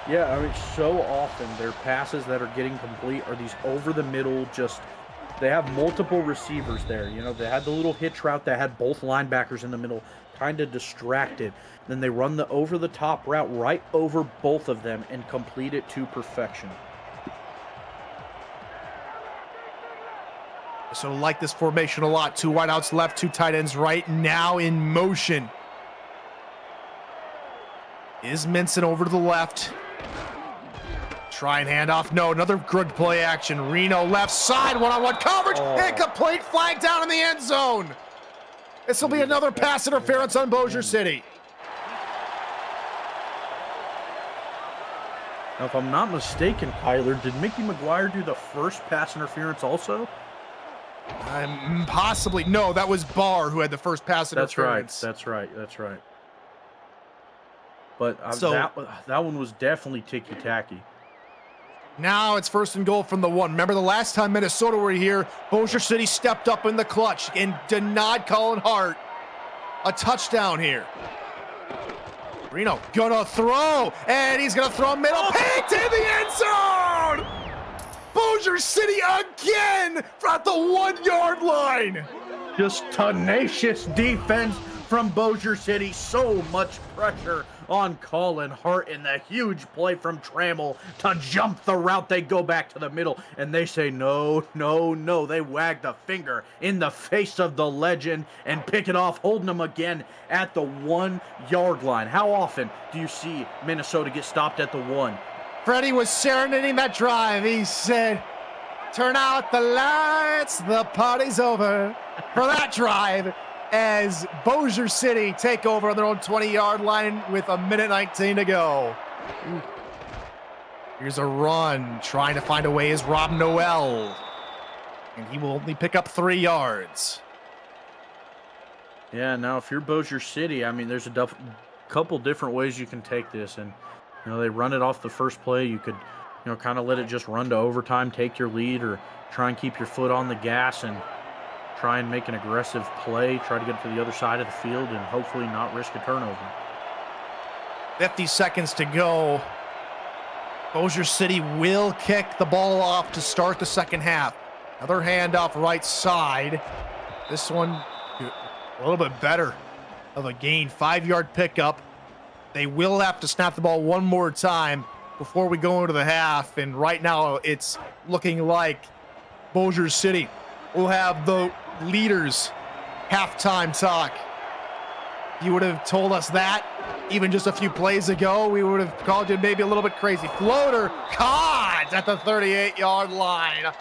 Yeah, I mean, so often their passes that are getting complete are these over the middle, just they have multiple receivers there. You know, they had the little hitch route that had both linebackers in the middle, kind of distracted. Then they run the over the top route right over both of them and complete it to perfection. So like this formation a lot. 2 wideouts left, 2 tight ends right, now in motion. Is Minson over to the left. Try and hand off. No, another good play action. Reno left side, one-on-one coverage. Incomplete, flag down in the end zone. This will be another pass interference on Bossier City. Now, if I'm not mistaken, Tyler, did Mickey McGuire do the first pass interference also? Possibly. No, that was Barr who had the first pass interference. That's right. But that one was definitely ticky-tacky. Now it's 1st and goal from the 1. Remember the last time Minnesota were here, Bossier City stepped up in the clutch and denied Colin Hart a touchdown here. Reno gonna throw, and he's gonna throw middle, picked in the end zone! Bossier City again at the 1-yard line! Just tenacious defense from Bossier City. So much pressure on Colin Hart in the huge play from Trammell to jump the route. They go back to the middle and they say no, no, no. They wag the finger in the face of the legend and pick it off, holding them again at the 1-yard line. How often do you see Minnesota get stopped at the 1? Freddie was serenading that drive. He said, "Turn out the lights, the party's over," for that drive, as Bossier City take over on their own 20-yard line with 1:19 to go. Here's a run. Trying to find a way is Rob Noel. And he will only pick up 3 yards. Yeah, now if you're Bossier City, I mean, there's a couple different ways you can take this. And, you know, they run it off the first play. You could, you know, kind of let it just run to overtime, take your lead, or try and keep your foot on the gas and try and make an aggressive play, try to get to the other side of the field, and hopefully not risk a turnover. 50 seconds to go. Bossier City will kick the ball off to start the second half. Another handoff right side. This one a little bit better of a gain. 5-yard pickup. They will have to snap the ball one more time before we go into the half. And right now it's looking like Bossier City will have the leaders halftime talk. You would have told us that even just a few plays ago, we would have called you maybe a little bit crazy. Floater caught at the 38-yard line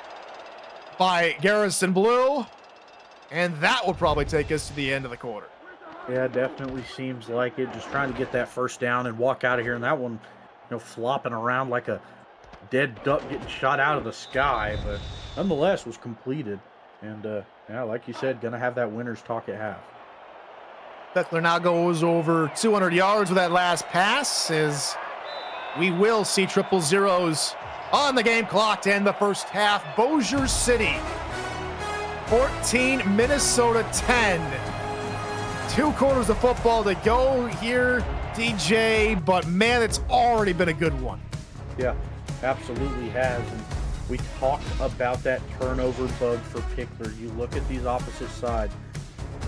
by Garrison Blue, and that will probably take us to the end of the quarter. Yeah, definitely seems like it. Just trying to get that first down and walk out of here, and that one, you know, flopping around like a dead duck getting shot out of the sky, but nonetheless was completed. And yeah, like you said, gonna have that winner's talk at half. Beckler now goes over 200 yards with that last pass, as we will see triple zeros on the game clock to end the first half. Bossier City 14, Minnesota 10. 2 quarters of football to go here, DJ, but man, it's already been a good one. Yeah, absolutely has. And we talked about that turnover bug for Pickler. You look at these opposite sides.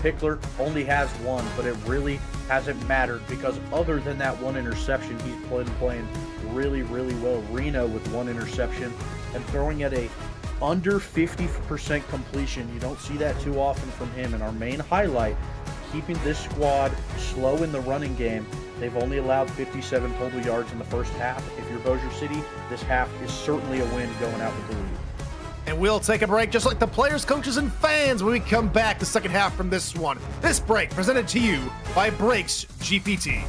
Pickler only has one, but it really hasn't mattered because other than that one interception, he's playing really, really well. Reno with one interception and throwing at a under 50% completion. You don't see that too often from him. And our main highlight, keeping this squad slow in the running game. They've only allowed 57 total yards in the first half. If you're Bossier City, this half is certainly a win going out with the lead. And we'll take a break just like the players, coaches, and fans when we come back the second half from this one. This break presented to you by Brakes GPT.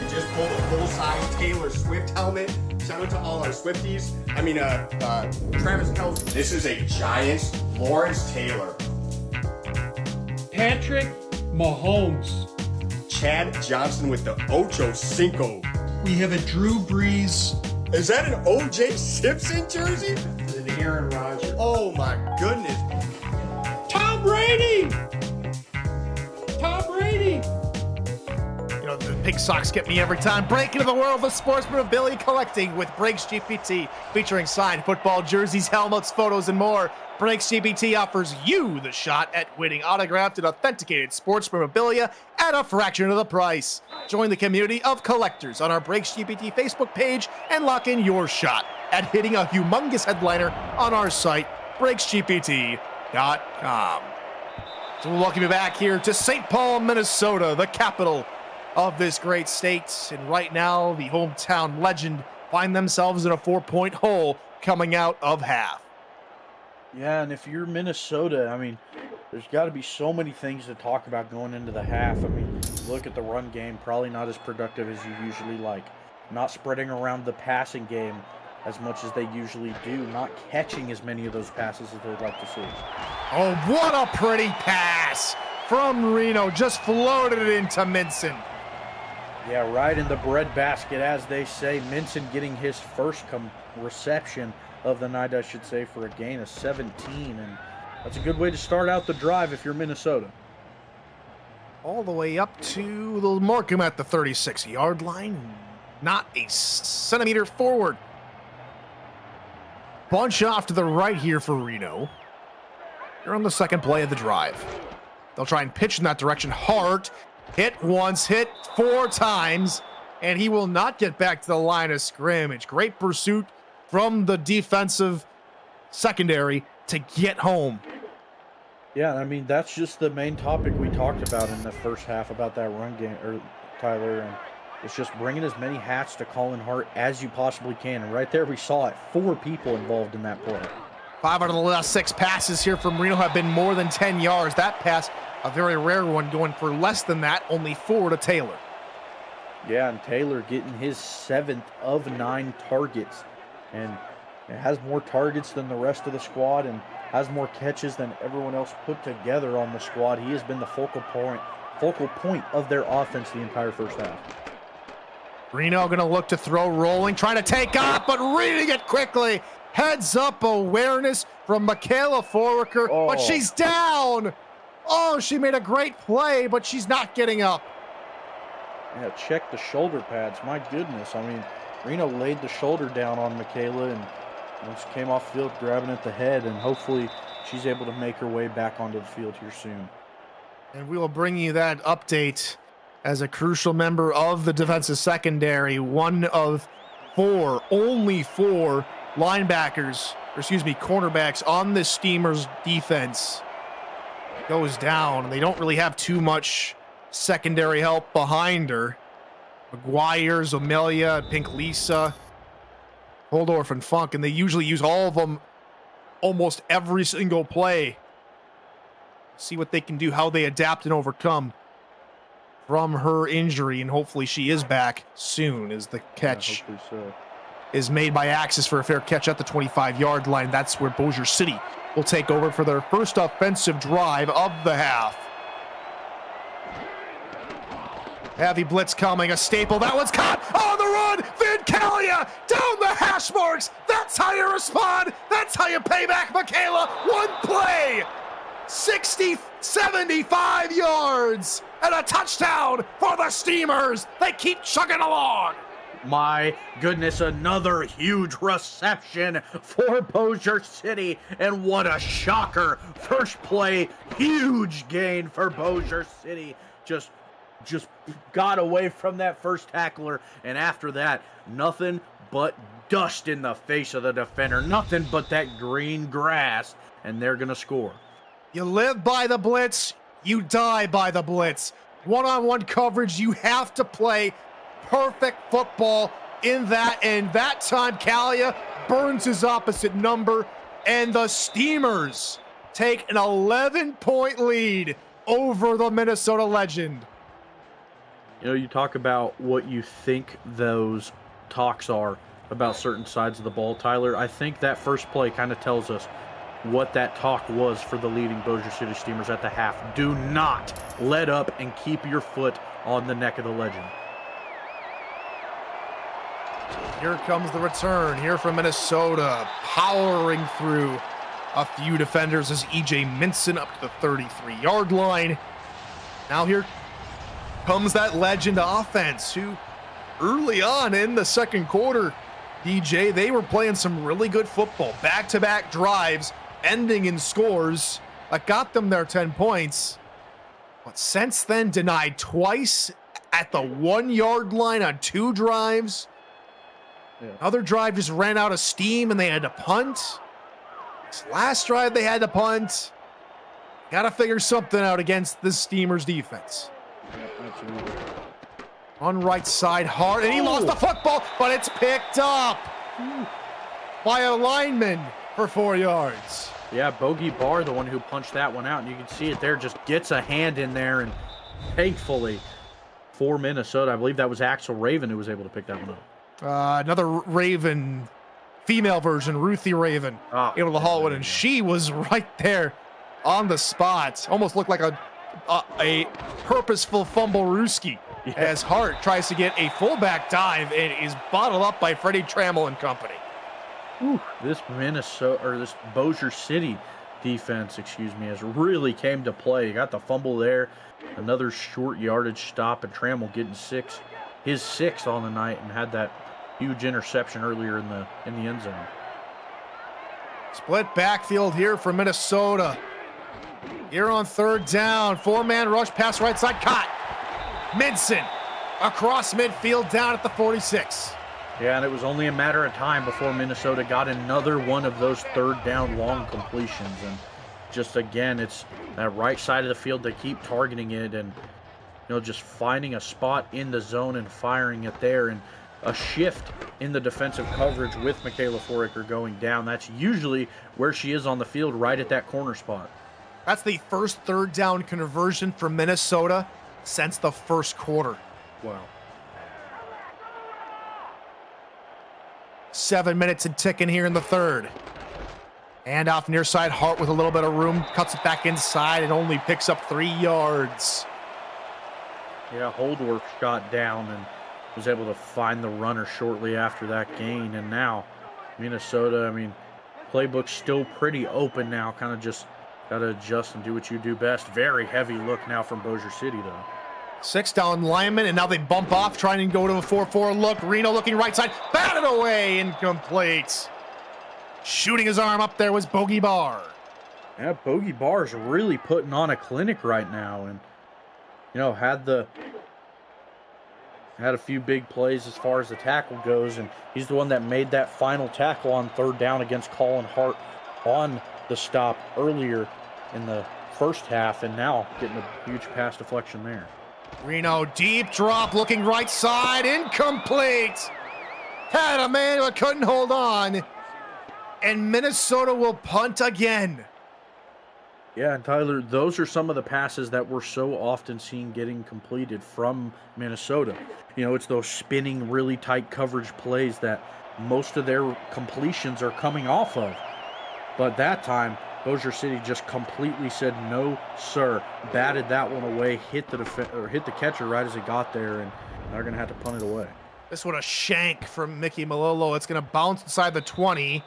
Just pulled a full-size Taylor Swift helmet. Shout out to all our Swifties. Travis Kelce. This is a Giants Lawrence Taylor. Patrick Mahomes. Chad Johnson with the Ocho Cinco. We have a Drew Brees. Is that an O.J. Simpson jersey? It's an Aaron Rodgers. Oh my goodness. Tom Brady! Tom Brady! You know, the pink socks get me every time. Break into the world of sports memorabilia collecting with Brakes GPT, featuring signed football jerseys, helmets, photos, and more. Brakes GPT offers you the shot at winning autographed and authenticated sports memorabilia at a fraction of the price. Join the community of collectors on our Brakes GPT Facebook page and lock in your shot at hitting a humongous headliner on our site, brakesgpt.com. So we'll welcome you back here to St. Paul, Minnesota, the capital of this great state. And right now, the hometown legend find themselves in a 4-point hole coming out of half. Yeah, and if you're Minnesota, I mean, there's got to be so many things to talk about going into the half. I mean, look at the run game, probably not as productive as you usually like. Not spreading around the passing game as much as they usually do. Not catching as many of those passes as they'd like to see. Oh, what a pretty pass from Reno. Just floated it into Minson. Yeah, right in the breadbasket, as they say. Minson getting his first reception of the night, I should say, for a gain of 17. And that's a good way to start out the drive if you're Minnesota. All the way up to the Markham at the 36-yard line. Not a centimeter forward. Bunch off to the right here for Reno. They're on the second play of the drive. They'll try and pitch in that direction. Hart hit once, hit 4 times, and he will not get back to the line of scrimmage. Great pursuit from the defensive secondary to get home. Yeah, I mean, that's just the main topic we talked about in the first half about that run game, Tyler, and it's just bringing as many hats to Colin Hart as you possibly can. And right there, we saw it, 4 people involved in that play. 5 out of the last 6 passes here from Reno have been more than 10 yards. That pass, a very rare one, going for less than that, only 4 to Taylor. Yeah, and Taylor getting his 7th of 9 targets. And it has more targets than the rest of the squad and has more catches than everyone else put together on the squad. He has been the focal point of their offense the entire first half. Reno going to look to throw, rolling, trying to take off, but reading it quickly. Heads up awareness from Michaela Foraker, but she's down. Oh, she made a great play, but she's not getting up. Yeah, check the shoulder pads. My goodness. I mean, Reno laid the shoulder down on Michaela and just came off field grabbing at the head, and hopefully she's able to make her way back onto the field here soon. And we will bring you that update as a crucial member of the defensive secondary. One of 4, only 4 cornerbacks on the Steamers defense goes down. They don't really have too much secondary help behind her. McGuire, Zomelia, Pink Lisa, Holdorf, and Funk, and they usually use all of them almost every single play. See what they can do, how they adapt and overcome from her injury, and hopefully she is back soon as the catch is made by Axis for a fair catch at the 25-yard line. That's where Bossier City will take over for their first offensive drive of the half. Heavy blitz coming, a staple. That one's caught on the run. Vincalia down the hash marks. That's how you respond. That's how you pay back, Michaela. One play, 75 yards, and a touchdown for the Steamers. They keep chugging along. my goodness, another huge reception for Bossier City, and what a shocker. First play, huge gain for Bossier City. Just got away from that first tackler, and after that, nothing but dust in the face of the defender, nothing but that green grass, and they're gonna score. You live by the blitz, you die by the blitz. One-on-one coverage, you have to play perfect football in that, and that time Kalia burns his opposite number, and the Steamers take an 11-point lead over the Minnesota Legend. You know, you talk about what you think those talks are about certain sides of the ball, Tyler. I think that first play kind of tells us what that talk was for the leading Bossier City Steamers at the half. Do not let up and keep your foot on the neck of the Legend. Here comes the return here from Minnesota, powering through a few defenders as EJ Minson up to the 33-yard line. Now here comes that Legend offense, who early on in the second quarter, DJ, they were playing some really good football. Back-to-back drives, ending in scores that got them their 10 points. But since then, denied twice at the 1-yard line on 2 drives. Yeah. Another drive just ran out of steam and they had to punt. This last drive they had to punt. Got to figure something out against the Steamers defense. Yeah, absolutely. On right side, Hart, and he lost the football, but it's picked up by a lineman for 4 yards. Yeah, Bogey Barr, the one who punched that one out, and you can see it there, just gets a hand in there, and thankfully for Minnesota, I believe that was Axel Raven who was able to pick that one up. Another Raven, female version, Ruthie Raven, able to haul it, and she was right there on the spot. Almost looked like a purposeful fumble-rooski. Yeah. As Hart tries to get a fullback dive and is bottled up by Freddie Trammell and company. This Bossier City defense, has really came to play. You got the fumble there, another short yardage stop, and Trammell getting his sixth on the night, and had that huge interception earlier in the end zone. Split backfield here for Minnesota. Here on third down, 4-man rush pass right side, caught. Minson across midfield down at the 46. Yeah, and it was only a matter of time before Minnesota got another one of those third down long completions. And just again, it's that right side of the field. They keep targeting it and, just finding a spot in the zone and firing it there. And a shift in the defensive coverage with Michaela Foraker going down. That's usually where she is on the field, right at that corner spot. That's the first third down conversion for Minnesota since the first quarter. Wow. 7 minutes and ticking here in the third. And off near side, Hart with a little bit of room, cuts it back inside and only picks up 3 yards. Yeah, Holdworth got down and was able to find the runner shortly after that gain. And now Minnesota, playbook's still pretty open now, kind of just got to adjust and do what you do best. Very heavy look now from Bossier City, though. 6 down linemen, and now they bump off, trying to go to a 4-4 look. Reno looking right side, batted away, incomplete. Shooting his arm up there was Bogey Barr. Yeah, Bogey Barr's really putting on a clinic right now, and had a few big plays as far as the tackle goes, and he's the one that made that final tackle on third down against Colin Hart on the stop earlier in the first half, and now getting a huge pass deflection there. Reno deep drop, looking right side, incomplete. Had a man but couldn't hold on, and Minnesota will punt again. Yeah, and Tyler, those are some of the passes that we're so often seeing getting completed from Minnesota. It's those spinning, really tight coverage plays that most of their completions are coming off of. But that time, Bossier City just completely said no, sir. Batted that one away, hit the catcher right as it got there, and they're going to have to punt it away. This one a shank from Mickey Malolo. It's going to bounce inside the 20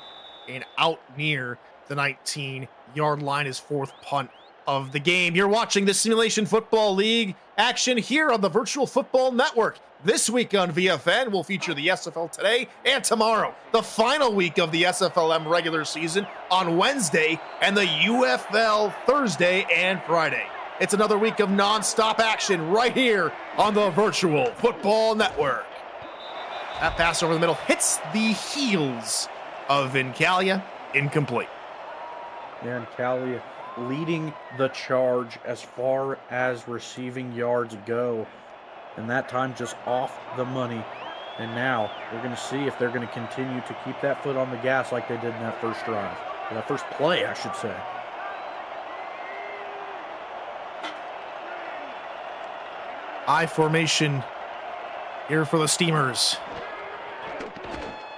and out near the 19-yard line. His fourth punt of the game. You're watching the Simulation Football League action here on the Virtual Football Network. This week on VFN, we'll feature the SFL today and tomorrow, the final week of the SFLM regular season on Wednesday, and the UFL Thursday and Friday. It's another week of non-stop action right here on the Virtual Football Network. That pass over the middle hits the heels of Vincalia, incomplete. Yeah, and Calia leading the charge as far as receiving yards go. And that time just off the money. And now we're going to see if they're going to continue to keep that foot on the gas like they did in that first drive. Or that first play, I should say. I formation here for the Steamers.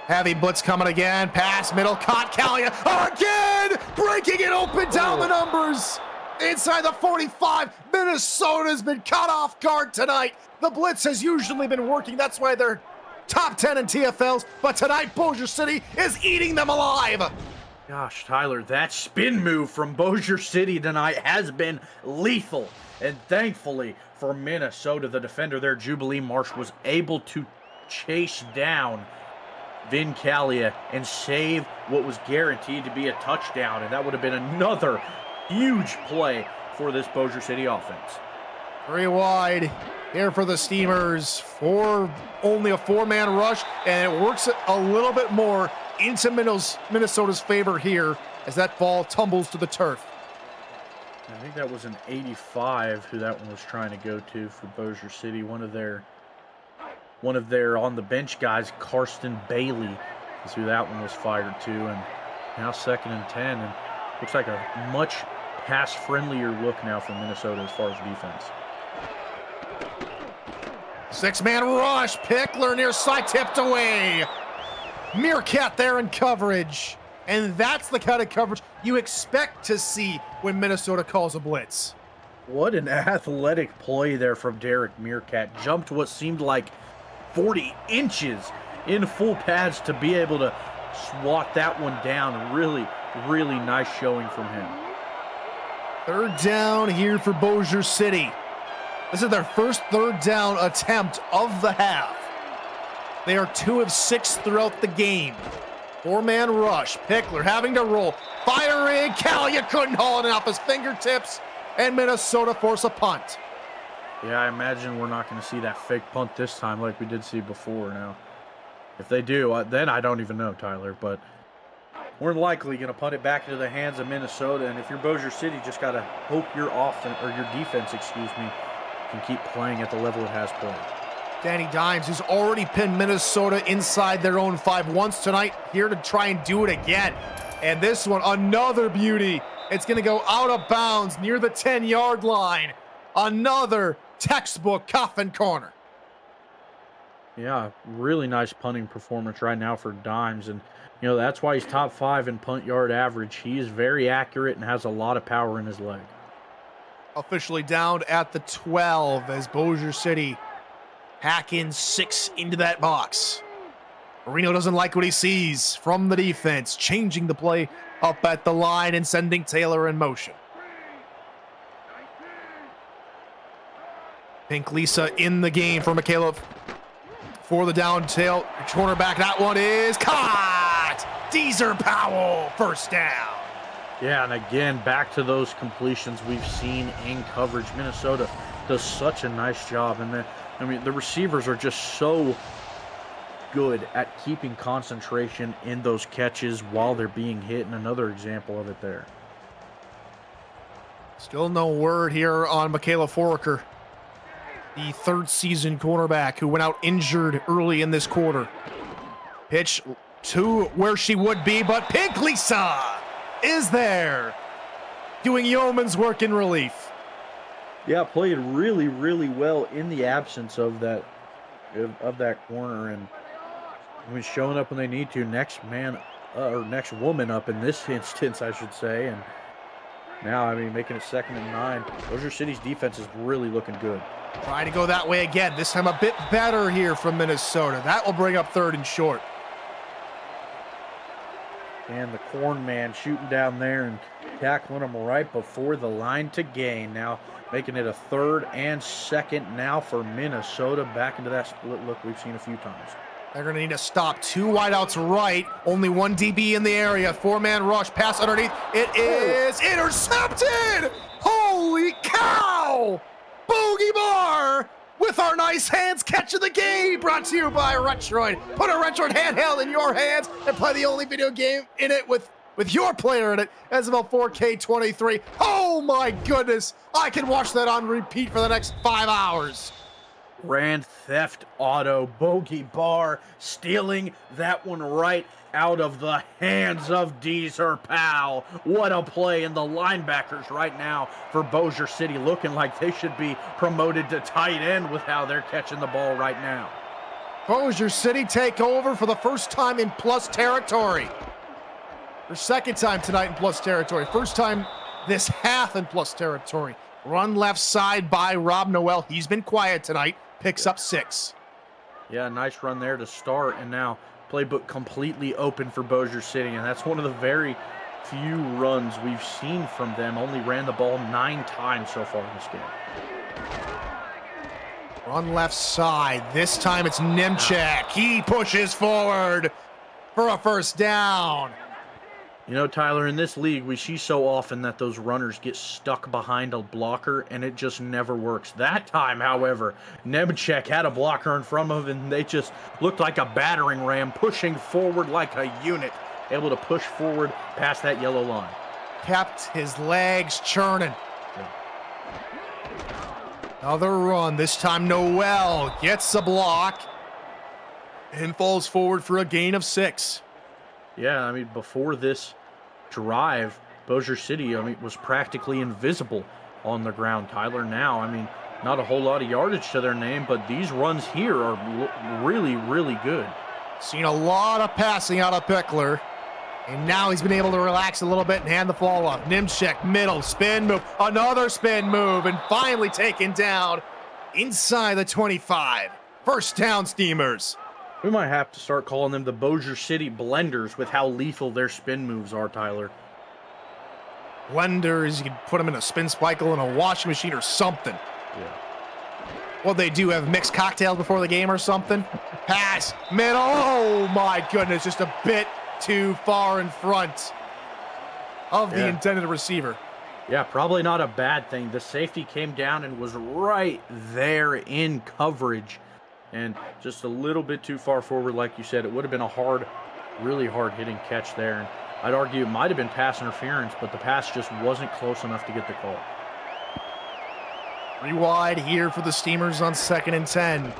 Heavy blitz coming again. Pass, middle, caught Calia again! Breaking it open down the numbers. Inside the 45, Minnesota's been caught off guard tonight. The blitz has usually been working. That's why they're top 10 in TFLs. But tonight, Bossier City is eating them alive. Gosh, Tyler, that spin move from Bossier City tonight has been lethal. And thankfully for Minnesota, the defender there, Jubilee Marsh, was able to chase down Vincalia and save what was guaranteed to be a touchdown. And that would have been another huge play for this Bossier City offense. 3 wide here for the Steamers. Only a 4-man rush, and it works a little bit more into Minnesota's favor here as that ball tumbles to the turf. I think that was an 85 who that one was trying to go to for Bossier City. One of their on the bench guys, Karsten Bailey, is who that one was fired to. And now 2nd and 10, and looks like a much pass-friendlier look now from Minnesota as far as defense. 6-man rush. Pickler near side, tipped away. Meerkat there in coverage. And that's the kind of coverage you expect to see when Minnesota calls a blitz. What an athletic play there from Derek Meerkat. Jumped what seemed like 40 inches in full pads to be able to swat that one down. Really, really nice showing from him. 3rd down here for Bossier City. This is their first 3rd down attempt of the half. They are 2 of 6 throughout the game. 4-man rush. Pickler having to roll. Firing. Calia couldn't haul it off his fingertips. And Minnesota force a punt. Yeah, I imagine we're not going to see that fake punt this time like we did see before. Now, if they do, then I don't even know, Tyler. But we're likely going to punt it back into the hands of Minnesota. And if you're Bossier City, just got to hope your offense, or your defense, can keep playing at the level it has played. Danny Dimes, who's already pinned Minnesota inside their own 5 once tonight, here to try and do it again. And this one, another beauty. It's going to go out of bounds near the 10-yard line. Another textbook coffin corner. Yeah, really nice punting performance right now for Dimes. And, you know, that's why he's top 5 in punt yard average. He is very accurate and has a lot of power in his leg. Officially down at the 12 as Bossier City hack in 6 into that box. Marino doesn't like what he sees from the defense, changing the play up at the line and sending Taylor in motion. Pink Lisa in the game for Michaela for the down tail cornerback. That one is caught. Deezer Powell, 1st down. Yeah, and again, back to those completions we've seen in coverage. Minnesota does such a nice job. And the receivers are just so good at keeping concentration in those catches while they're being hit. And another example of it there. Still no word here on Michaela Foraker, the 3rd season cornerback who went out injured early in this quarter. Pitch to where she would be, but Pink Lisa is there doing yeoman's work in relief. Yeah, played really, really well in the absence of that corner, and I mean, showing up when they need to. Next man or next woman up in this instance, I should say. And now, I mean, making it 2nd and 9. Bossier City's defense is really looking good. Trying to go that way again. This time a bit better here from Minnesota. That will bring up 3rd and short. And the corn man shooting down there and tackling him right before the line to gain. Now making it a 3rd and 2nd now for Minnesota. Back into that split look we've seen a few times. They're going to need to stop. 2 wideouts right. Only 1 DB in the area. 4-man rush. Pass underneath. It is intercepted! Holy cow! Bogey Bar with our nice hands catching the game. Brought to you by Retroid. Put a Retroid handheld in your hands and play the only video game in it with your player in it. SFL 4K23. Oh my goodness. I can watch that on repeat for the next 5 hours. Grand Theft Auto Bogey Bar stealing that one right out of the hands of Deezer Powell. What a play, and the linebackers right now for Bossier City looking like they should be promoted to tight end with how they're catching the ball right now. Bossier City take over for the first time in plus territory. Their 2nd time tonight in plus territory. First time this half in plus territory. Run left side by Rob Noel. He's been quiet tonight. Picks up 6. Yeah, nice run there to start, and now playbook completely open for Bossier City, and that's one of the very few runs we've seen from them. Only ran the ball 9 times so far in this game. Run left side. This time it's Nimchek. He pushes forward for a first down. You know, Tyler, in this league, we see so often that those runners get stuck behind a blocker, and it just never works. That time, however, Nemechek had a blocker in front of him, and they just looked like a battering ram, pushing forward like a unit, able to push forward past that yellow line. Kept his legs churning. Another run. This time Noel gets a block and falls forward for a gain of 6. Yeah, I mean, before this drive, Bossier City, I mean, was practically invisible on the ground. Tyler, now, I mean, not a whole lot of yardage to their name, but these runs here are really, really good. Seen a lot of passing out of Pickler, and now he's been able to relax a little bit and hand the ball off. Nimchek, middle, spin move, another spin move, and finally taken down inside the 25. First down, Steamers. We might have to start calling them the Bossier City Blenders with how lethal their spin moves are, Tyler. Blenders, you can put them in a spin cycle in a washing machine or something. Yeah. Well, they do have mixed cocktails before the game or something. Pass, middle, oh my goodness, just a bit too far in front of the intended receiver. Yeah, probably not a bad thing. The safety came down and was right there in coverage. And just a little bit too far forward, like you said. It would have been a really hard hitting catch there. And I'd argue it might have been pass interference, but the pass just wasn't close enough to get the call. Wide here for the Steamers on 2nd and 10.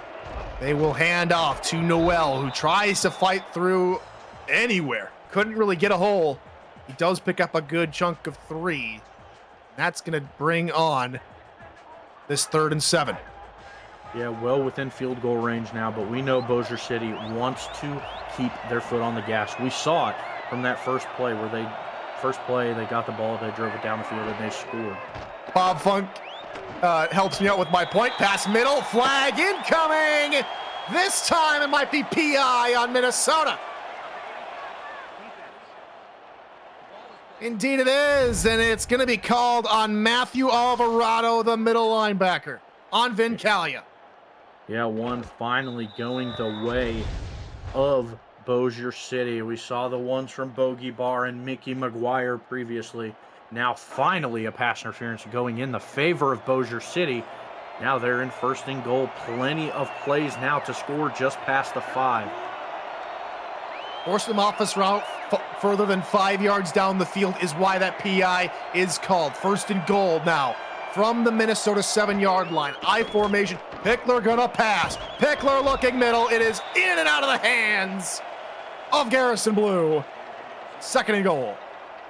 They will hand off to Noel, who tries to fight through anywhere. Couldn't really get a hole. He does pick up a good chunk of 3. That's going to bring on this 3rd and 7. Yeah, well within field goal range now, but we know Bossier City wants to keep their foot on the gas. We saw it from that first play where they got the ball, they drove it down the field, and they scored. Bob Funk helps me out with my point. Pass middle, flag incoming. This time it might be PI on Minnesota. Indeed it is, and it's going to be called on Matthew Alvarado, the middle linebacker, on Vincalia. Yeah, one finally going the way of Bossier City. We saw the ones from Bogey Bar and Mickey McGuire previously. Now finally a pass interference going in the favor of Bossier City. Now they're in 1st and goal. Plenty of plays now to score just past the 5. Force them off this route further than 5 yards down the field is why that PI is called. 1st and goal now from the Minnesota 7-yard line. I formation. Pickler gonna pass. Pickler looking middle. It is in and out of the hands of Garrison Blue. 2nd and goal.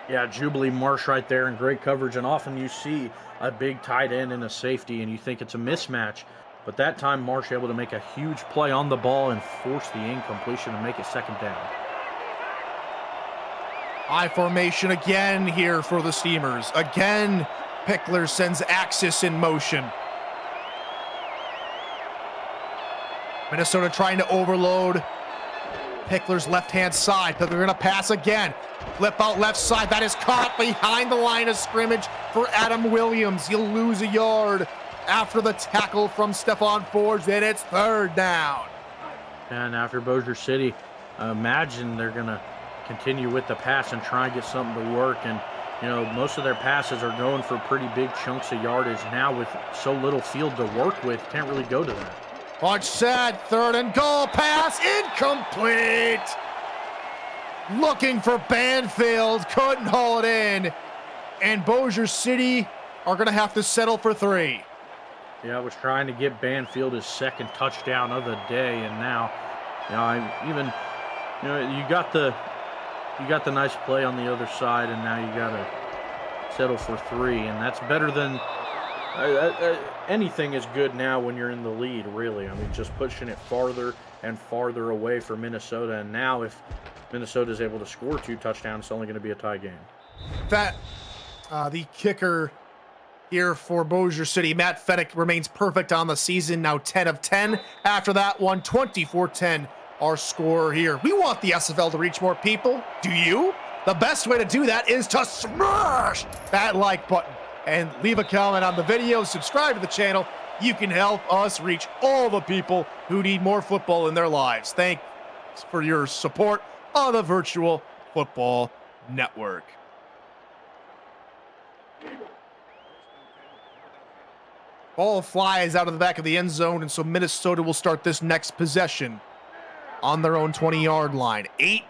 Yeah, Jubilee Marsh right there in great coverage. And often you see a big tight end and a safety and you think it's a mismatch. But that time Marsh able to make a huge play on the ball and force the incompletion and make it 2nd down. I formation again here for the Steamers. Again, Pickler sends Axis in motion. Minnesota trying to overload Pickler's left-hand side. Pickler going to pass again. Flip out left side. That is caught behind the line of scrimmage for Adam Williams. He'll lose a yard after the tackle from Stephon Forge. Then it's 3rd down. And after Bossier City, imagine they're going to continue with the pass and try and get something to work. And, you know, most of their passes are going for pretty big chunks of yardage. Now with so little field to work with, can't really go to that. Punch set, 3rd and goal, pass incomplete. Looking for Banfield, couldn't haul it in. And Bossier City are going to have to settle for 3. Yeah, I was trying to get Banfield his 2nd touchdown of the day, and now, you got the nice play on the other side, and now you got to settle for 3, and that's better than anything is good now when you're in the lead, really. I mean, just pushing it farther and farther away for Minnesota, and now if Minnesota is able to score 2 touchdowns, it's only going to be a tie game. The kicker here for Bossier City, Matt Fedek, remains perfect on the season, now 10 of 10. After that one, 24-10, our score here. We want the SFL to reach more people. Do you? The best way to do that is to smash that like button and leave a comment on the video, subscribe to the channel. You can help us reach all the people who need more football in their lives. Thanks for your support on the Virtual Football Network. Ball flies out of the back of the end zone, and so Minnesota will start this next possession on their own 20-yard line. 8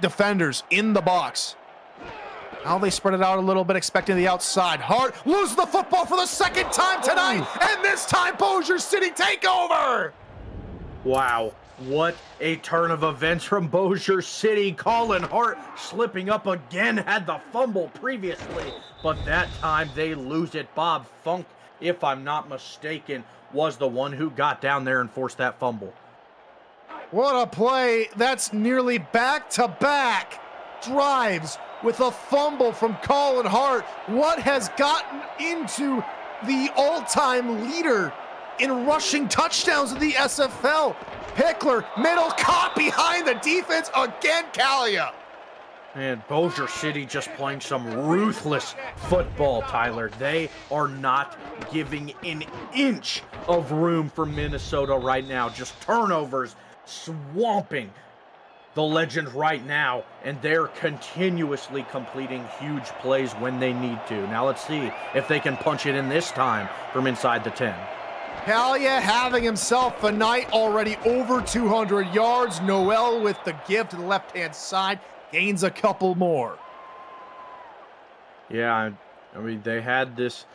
defenders in the box. Now they spread it out a little bit, expecting the outside. Hart loses the football for the 2nd time tonight, and this time Bossier City take over. Wow, what a turn of events from Bossier City. Colin Hart slipping up again, had the fumble previously, but that time they lose it. Bob Funk, if I'm not mistaken, was the one who got down there and forced that fumble. What a play. That's nearly back-to-back drives with a fumble from Colin Hart. What has gotten into the all-time leader in rushing touchdowns in the SFL? Pickler, middle, caught behind the defense again, Kalia. And Bossier City just playing some ruthless football, Tyler. They are not giving an inch of room for Minnesota right now. Just turnovers, swamping the Legends right now, and they're continuously completing huge plays when they need to. Now let's see if they can punch it in this time from inside the 10. Kalia having himself a night, already over 200 yards. Noel with the give to the left-hand side. Gains a couple more. Yeah, I mean, they had this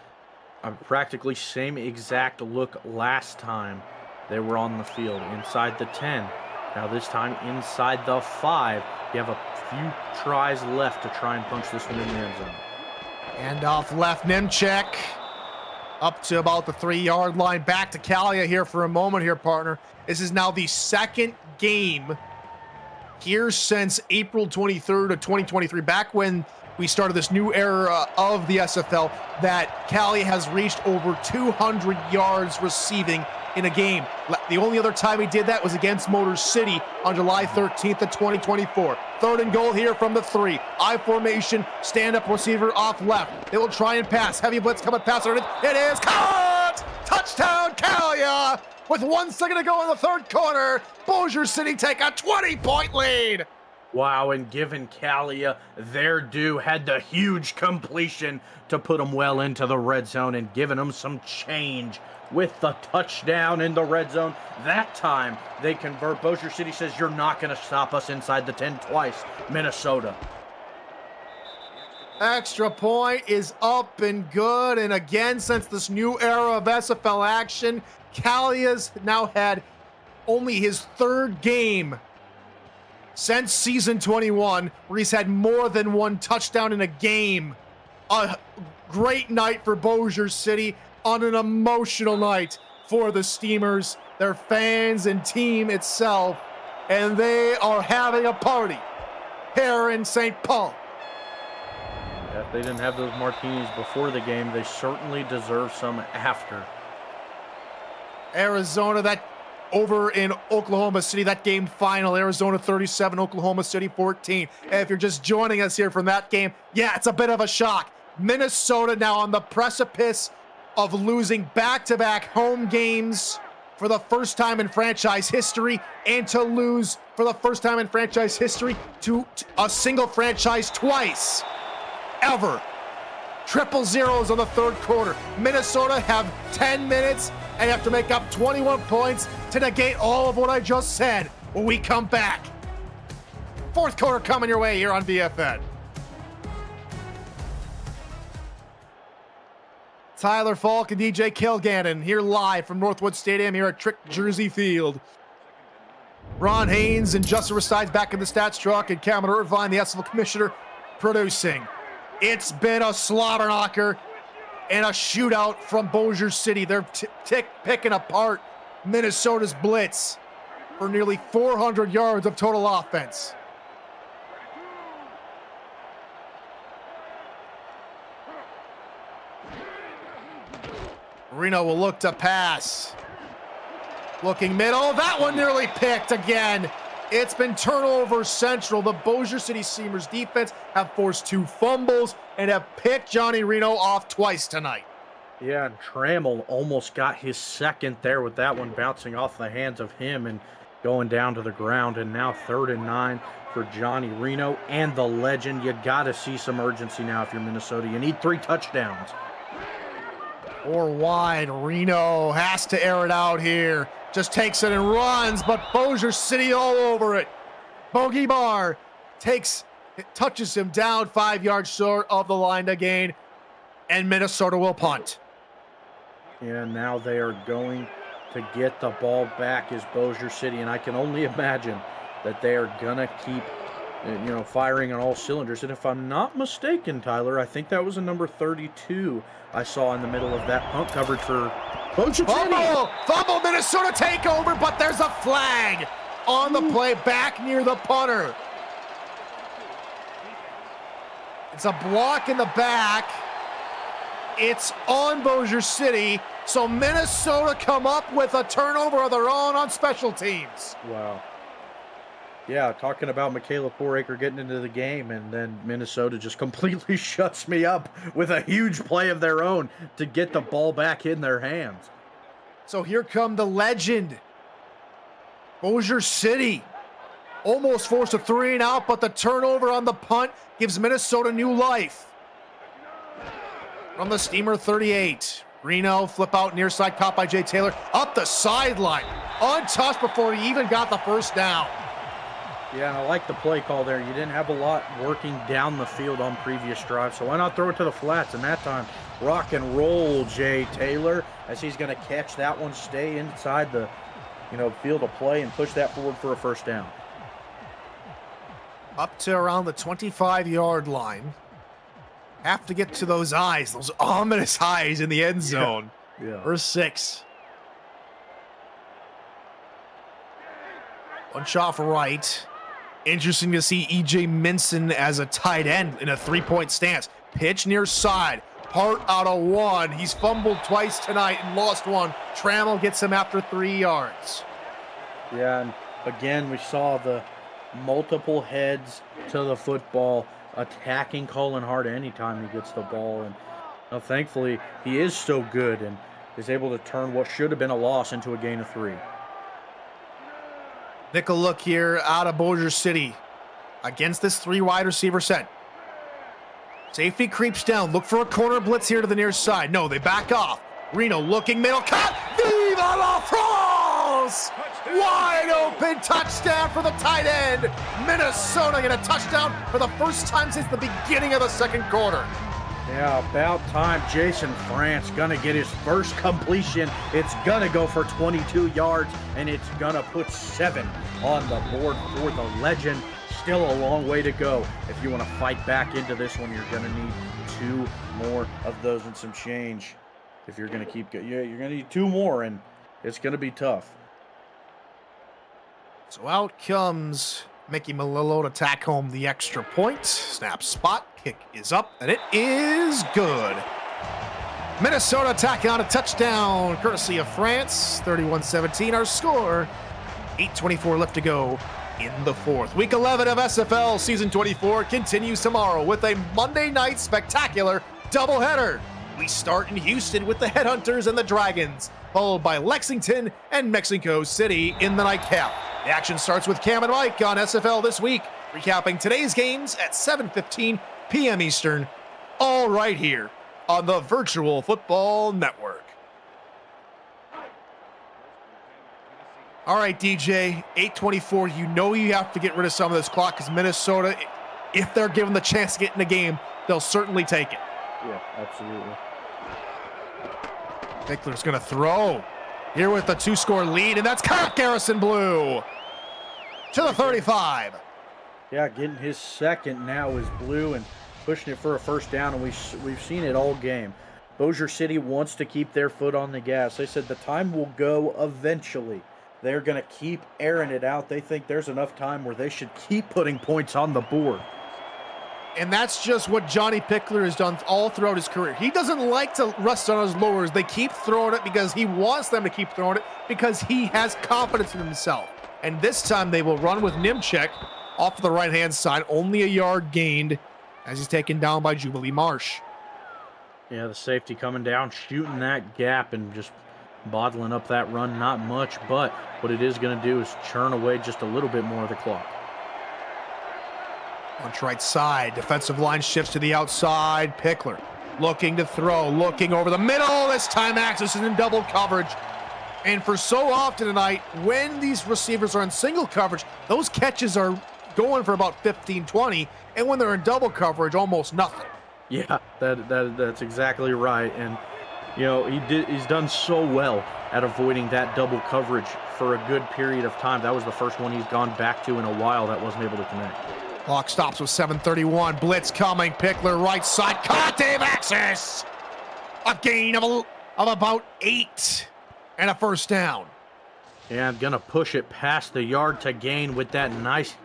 practically same exact look last time they were on the field, inside the 10. Now this time inside the 5. You have a few tries left to try and punch this one in the end zone. And off left, Nemchek up to about the 3-yard line. Back to Kalia here for a moment here, partner. This is now the 2nd game here since April 23rd of 2023, back when we started this new era of the SFL, that Kalia has reached over 200 yards receiving in a game. The only other time he did that was against Motor City on July 13th of 2024. 3rd and goal here from the 3. I formation, stand-up receiver off left. They will try and pass. Heavy blitz coming past it. It is caught! Touchdown, Kalia! With 1 second to go in the 3rd quarter, Bossier City take a 20-point lead. Wow, and giving Kalia their due, had the huge completion to put them well into the red zone and giving them some change with the touchdown in the red zone. That time they convert. Bossier City says, you're not going to stop us inside the 10 twice, Minnesota. Extra point is up and good. And again, since this new era of SFL action, Kalia's now had only his 3rd game since season 21 where he's had more than 1 touchdown in a game. A great night for Bossier City on an emotional night for the Steamers, their fans and team itself, and they are having a party here in St. Paul. If they didn't have those martinis before the game, they certainly deserve some after. Arizona, that over in Oklahoma City. That game final, Arizona 37, Oklahoma City 14. And if you're just joining us here from that game, yeah, it's a bit of a shock. Minnesota now on the precipice of losing back-to-back home games for the first time in franchise history, and to lose for the first time in franchise history to a single franchise twice, ever. Triple zeros on the third quarter. Minnesota have 10 minutes and have to make up 21 points to negate all of what I just said when we come back. Fourth quarter coming your way here on BFN. Tyler Falk and DJ Kilgannon here live from Northwood Stadium here at Trick Jersey Field. Ron Haynes and Justin Restides back in the stats truck, and Cameron Irvine, the SFL commissioner, producing. It's been a slaughter knocker and a shootout from Bossier City. They're picking apart Minnesota's blitz for nearly 400 yards of total offense. Reno will look to pass. Looking middle. That one nearly picked again. It's been turnover central. The Bossier City Seamers defense have forced 2 fumbles and have picked Johnny Reno off twice tonight. Yeah, and Trammell almost got his second there with that one bouncing off the hands of him and going down to the ground. And now 3rd and 9 for Johnny Reno and the legend. You got to see some urgency now if you're Minnesota. You need 3 touchdowns. Or wide. Reno has to air it out here. Just takes it and runs, but Bossier City all over it. Bogey Barr touches him down 5 yards short of the line to gain, and Minnesota will punt. Yeah, now they are going to get the ball back as Bossier City, and I can only imagine that they are going to keep firing on all cylinders. And if I'm not mistaken, Tyler, I think that was a number 32 I saw in the middle of that punt coverage for Bossier City. Fumble, Minnesota takeover, but there's a flag on the play back near the punter. It's a block in the back. It's on Bossier City, so Minnesota come up with a turnover of their own on special teams. Wow. Yeah, talking about Michaela Pooracre getting into the game, and then Minnesota just completely shuts me up with a huge play of their own to get the ball back in their hands. So here come the legend. Bossier City almost forced a 3 and out, but the turnover on the punt gives Minnesota new life. From the Steamer 38, Reno flip out near side, caught by Jay Taylor, up the sideline, untouched before he even got the first down. Yeah, and I like the play call there. You didn't have a lot working down the field on previous drives, so why not throw it to the flats? And that time, rock and roll Jay Taylor, as he's going to catch that one, stay inside the field of play and push that forward for a first down. Up to around the 25-yard line. Have to get to those eyes, those ominous eyes in the end zone. Yeah. Verse 6. Bunch off right. Interesting to see E.J. Minson as a tight end in a 3-point stance. Pitch near side. Part out of 1. He's fumbled twice tonight and lost 1. Trammell gets him after 3 yards. Yeah, and again, we saw the multiple heads to the football attacking Colin Hart anytime he gets the ball. And thankfully, he is so good and is able to turn what should have been a loss into a gain of 3. Nickel look here out of Bossier City against this 3 wide receiver set. Safety creeps down. Look for a corner blitz here to the near side. No, they back off. Reno looking middle. Cut! Viva la France! Wide open touchdown for the tight end. Minnesota get a touchdown for the first time since the beginning of the second quarter. Yeah, about time. Jason France gonna get his first completion. It's gonna go for 22 yards, and it's gonna put 7 on the board for the legend. Still a long way to go. If you want to fight back into this one, you're gonna need 2 more of those and some change. If you're gonna keep, you're gonna need 2 more, and it's gonna be tough. So out comes Mickey Malillo to tack home the extra point. Snap spot, kick is up, and it is good. Minnesota tacking on a touchdown, courtesy of France. 31-17 our score. 8:24 left to go in the fourth. Week 11 of SFL Season 24 continues tomorrow with a Monday night spectacular doubleheader. We start in Houston with the Headhunters and the Dragons, followed by Lexington and Mexico City in the nightcap. The action starts with Cam and Mike on SFL this week, recapping today's games at 7:15 p.m. Eastern, all right here on the Virtual Football Network. All right, DJ, 8:24. You know you have to get rid of some of this clock because Minnesota, if they're given the chance to get in the game, they'll certainly take it. Yeah, absolutely. Pickler's going to throw here with the 2-score lead, and that's caught. Garrison Blue to the 35. Yeah, getting his second now is Blue and pushing it for a first down, and we've seen it all game. Bossier City wants to keep their foot on the gas. They said the time will go eventually. They're going to keep airing it out. They think there's enough time where they should keep putting points on the board. And that's just what Johnny Pickler has done all throughout his career. He doesn't like to rest on his laurels. They keep throwing it because he wants them to keep throwing it because he has confidence in himself. And this time they will run with Nimchek off the right-hand side. Only a yard gained as he's taken down by Jubilee Marsh. Yeah, the safety coming down, shooting that gap and just bottling up that run. Not much, but what it is going to do is churn away just a little bit more of the clock. Launch right side, defensive line shifts to the outside. Pickler looking to throw, looking over the middle. This time Axis is in double coverage. And for so often tonight, when these receivers are in single coverage, those catches are going for about 15, 20. And when they're in double coverage, almost nothing. Yeah, that's exactly right. And, you know, he's done so well at avoiding that double coverage for a good period of time. That was the first one he's gone back to in a while that wasn't able to connect. Clock stops with 7:31. Blitz coming. Pickler right side. Caught Dave Axis. A gain of about 8 and a first down. Yeah, I'm going to push it past the yard to gain with that nice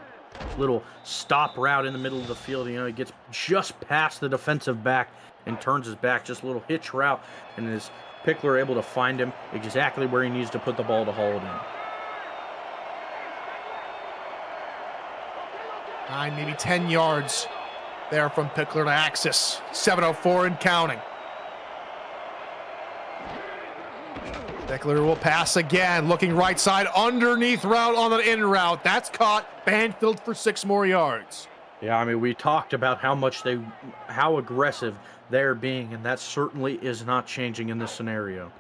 little stop route in the middle of the field. You know, he gets just past the defensive back and turns his back, just a little hitch route, and is Pickler able to find him exactly where he needs to put the ball to haul it in. 9, maybe 10 yards there from Pickler to Axis. 7:04 and counting. Pickler will pass again, looking right side, underneath route on the in route. That's caught. Banfield for 6 more yards. Yeah, I mean, we talked about how aggressive they're being, and that certainly is not changing in this scenario.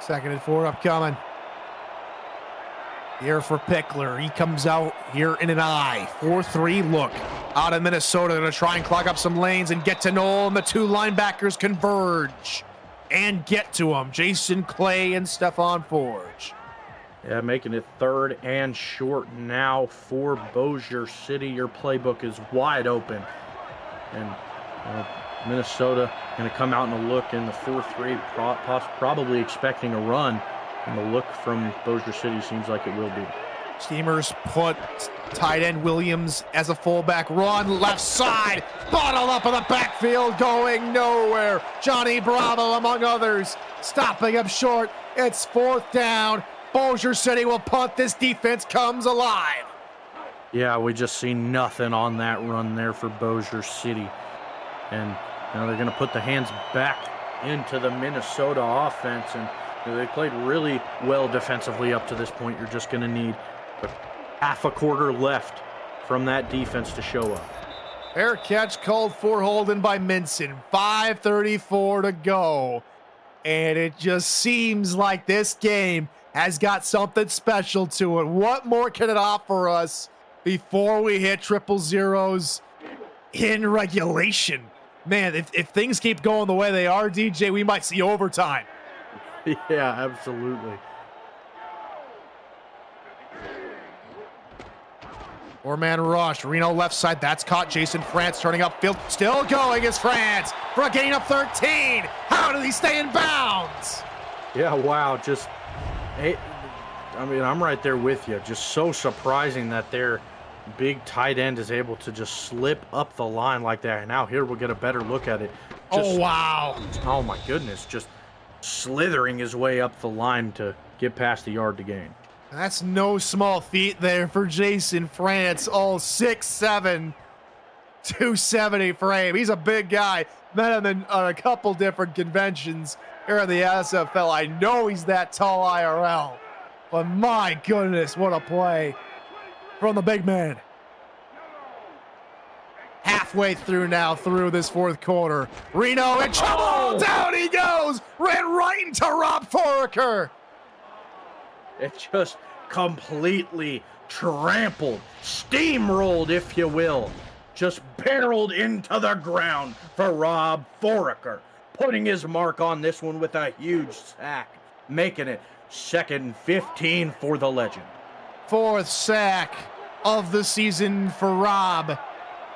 2nd and 4 upcoming. Here for Pickler. He comes out here in an I. 4-3 look out of Minnesota. Going to try and clog up some lanes and get to Noel, and the 2 linebackers converge and get to him. Jason Clay and Stefan Forge. Yeah, making it 3rd and short now for Bossier City. Your playbook is wide open. And Minnesota going to come out in a look in the 4-3, probably expecting a run. And the look from Bossier City seems like it will be. Steamers put tight end Williams as a fullback. Run left side. Bottle up in the backfield, going nowhere. Johnny Bravo, among others, stopping him short. It's 4th down. Bossier City will punt. This defense comes alive. Yeah, we just see nothing on that run there for Bossier City. And now they're going to put the hands back into the Minnesota offense. And they played really well defensively up to this point. You're just going to need half a quarter left from that defense to show up. Fair catch called for holding by Minson. 5:34 to go. And it just seems like this game has got something special to it. What more can it offer us before we hit 000s in regulation? Man, if things keep going the way they are, DJ, we might see overtime. Yeah, absolutely. 4-man rush. Reno left side. That's caught. Jason France turning upfield. Still going is France for a gain of 13. How did he stay in bounds? Yeah, wow. I mean, I'm right there with you. Just so surprising that they're big tight end is able to just slip up the line like that. And now here we'll get a better look at it. Oh, wow. Oh, my goodness. Just slithering his way up the line to get past the yard to gain. That's no small feat there for Jason France. All 6'7", 270 frame. He's a big guy. Met him on a couple different conventions here in the SFL. I know he's that tall IRL. But my goodness, what a play from the big man. Halfway through now, through this fourth quarter. Reno in trouble. Down he goes. Ran right into Rob Foraker. It just completely trampled, steamrolled, if you will. Just barreled into the ground for Rob Foraker, putting his mark on this one with a huge sack, making it 2nd and 15 for the legend. Fourth sack of the season for Rob.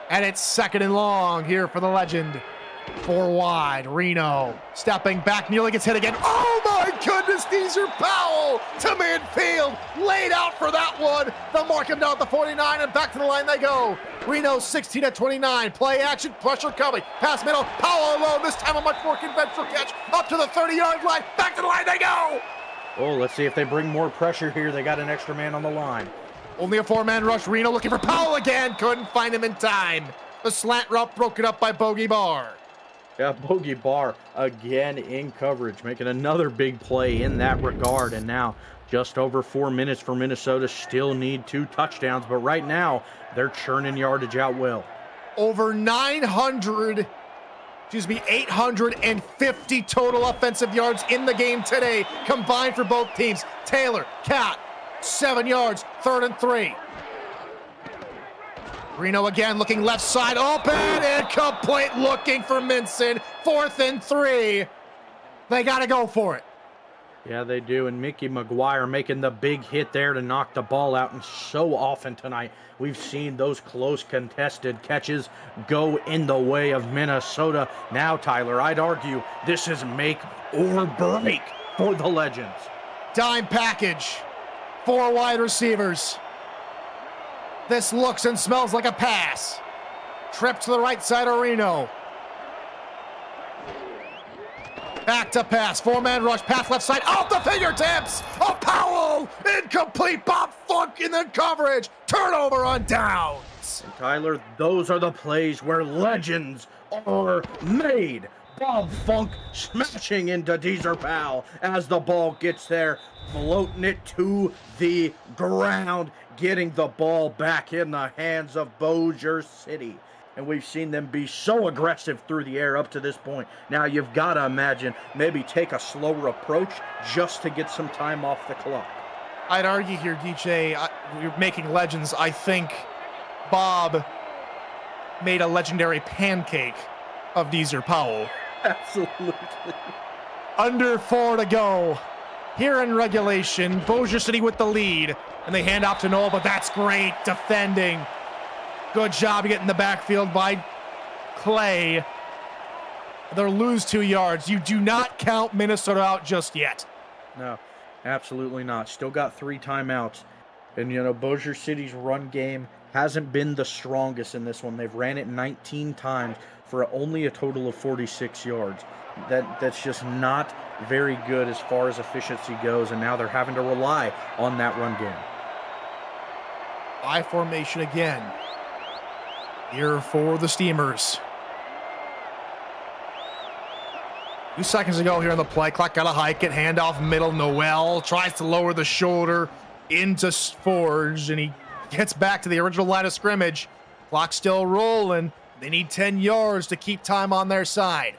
And it's 2nd and long here for the legend. 4 wide, Reno stepping back, nearly gets hit again. Oh my goodness, Deezer Powell to midfield, laid out for that one. They'll mark him down at the 49 and back to the line they go. Reno 16 at 29, play action, pressure coming, pass middle, Powell alone, this time a much more conventional catch, up to the 30-yard line, back to the line they go. Oh, let's see if they bring more pressure here. They got an extra man on the line. Only a 4-man rush, Reno looking for Powell again, couldn't find him in time. The slant route broken up by Bogey Barr. Yeah, Bogey Barr again in coverage, making another big play in that regard. And now just over 4 minutes for Minnesota. Still need 2 touchdowns, but right now they're churning yardage out well. Over 850 total offensive yards in the game today, combined for both teams. Taylor, Cat, 7 yards, 3rd and 3. Reno again looking left side, open, incomplete, looking for Minson, 4th and 3. They got to go for it. Yeah, they do, and Mickey McGuire making the big hit there to knock the ball out, and so often tonight we've seen those close contested catches go in the way of Minnesota. Now, Tyler, I'd argue this is make or break for the Legends. Dime package, 4 wide receivers. This looks and smells like a pass. Trip to the right side of Reno. Back to pass, 4-man rush, pass left side, off the fingertips of Powell. Incomplete, Bob Funk in the coverage. Turnover on downs. And Tyler, those are the plays where legends are made. Bob Funk smashing into Deezer Powell as the ball gets there, floating it to the ground, getting the ball back in the hands of Bossier City. And we've seen them be so aggressive through the air up to this point. Now you've got to imagine maybe take a slower approach just to get some time off the clock. I'd argue here, DJ, you're making legends. I think Bob made a legendary pancake of Deezer Powell. Absolutely. Under 4 to go. Here in regulation, Bossier City with the lead. And they hand off to Noel, but that's great defending. Good job getting the backfield by Clay. They'll lose 2 yards. You do not count Minnesota out just yet. No, absolutely not. Still got 3 timeouts. And, you know, Bossier City's run game hasn't been the strongest in this one. They've ran it 19 times for only a total of 46 yards. That's just not very good as far as efficiency goes, and now they're having to rely on that run game. I formation again. Here for the Steamers. 2 seconds ago here on the play clock, got to hike it, handoff middle. Noel tries to lower the shoulder into Forge, and he gets back to the original line of scrimmage. Clock still rolling. They need 10 yards to keep time on their side.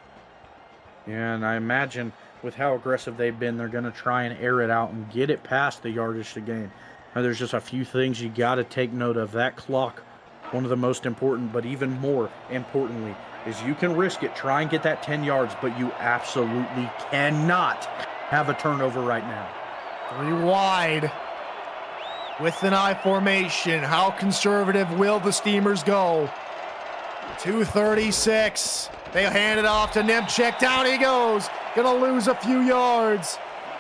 Yeah, and I imagine with how aggressive they've been, they're going to try and air it out and get it past the yardage to gain. Now, there's just a few things you got to take note of. That clock, one of the most important, but even more importantly, is you can risk it, try and get that 10 yards, but you absolutely cannot have a turnover right now. 3 wide with an I formation. How conservative will the Steamers go? 2:36. They hand it off to Nimchek. Down he goes. Gonna lose a few yards.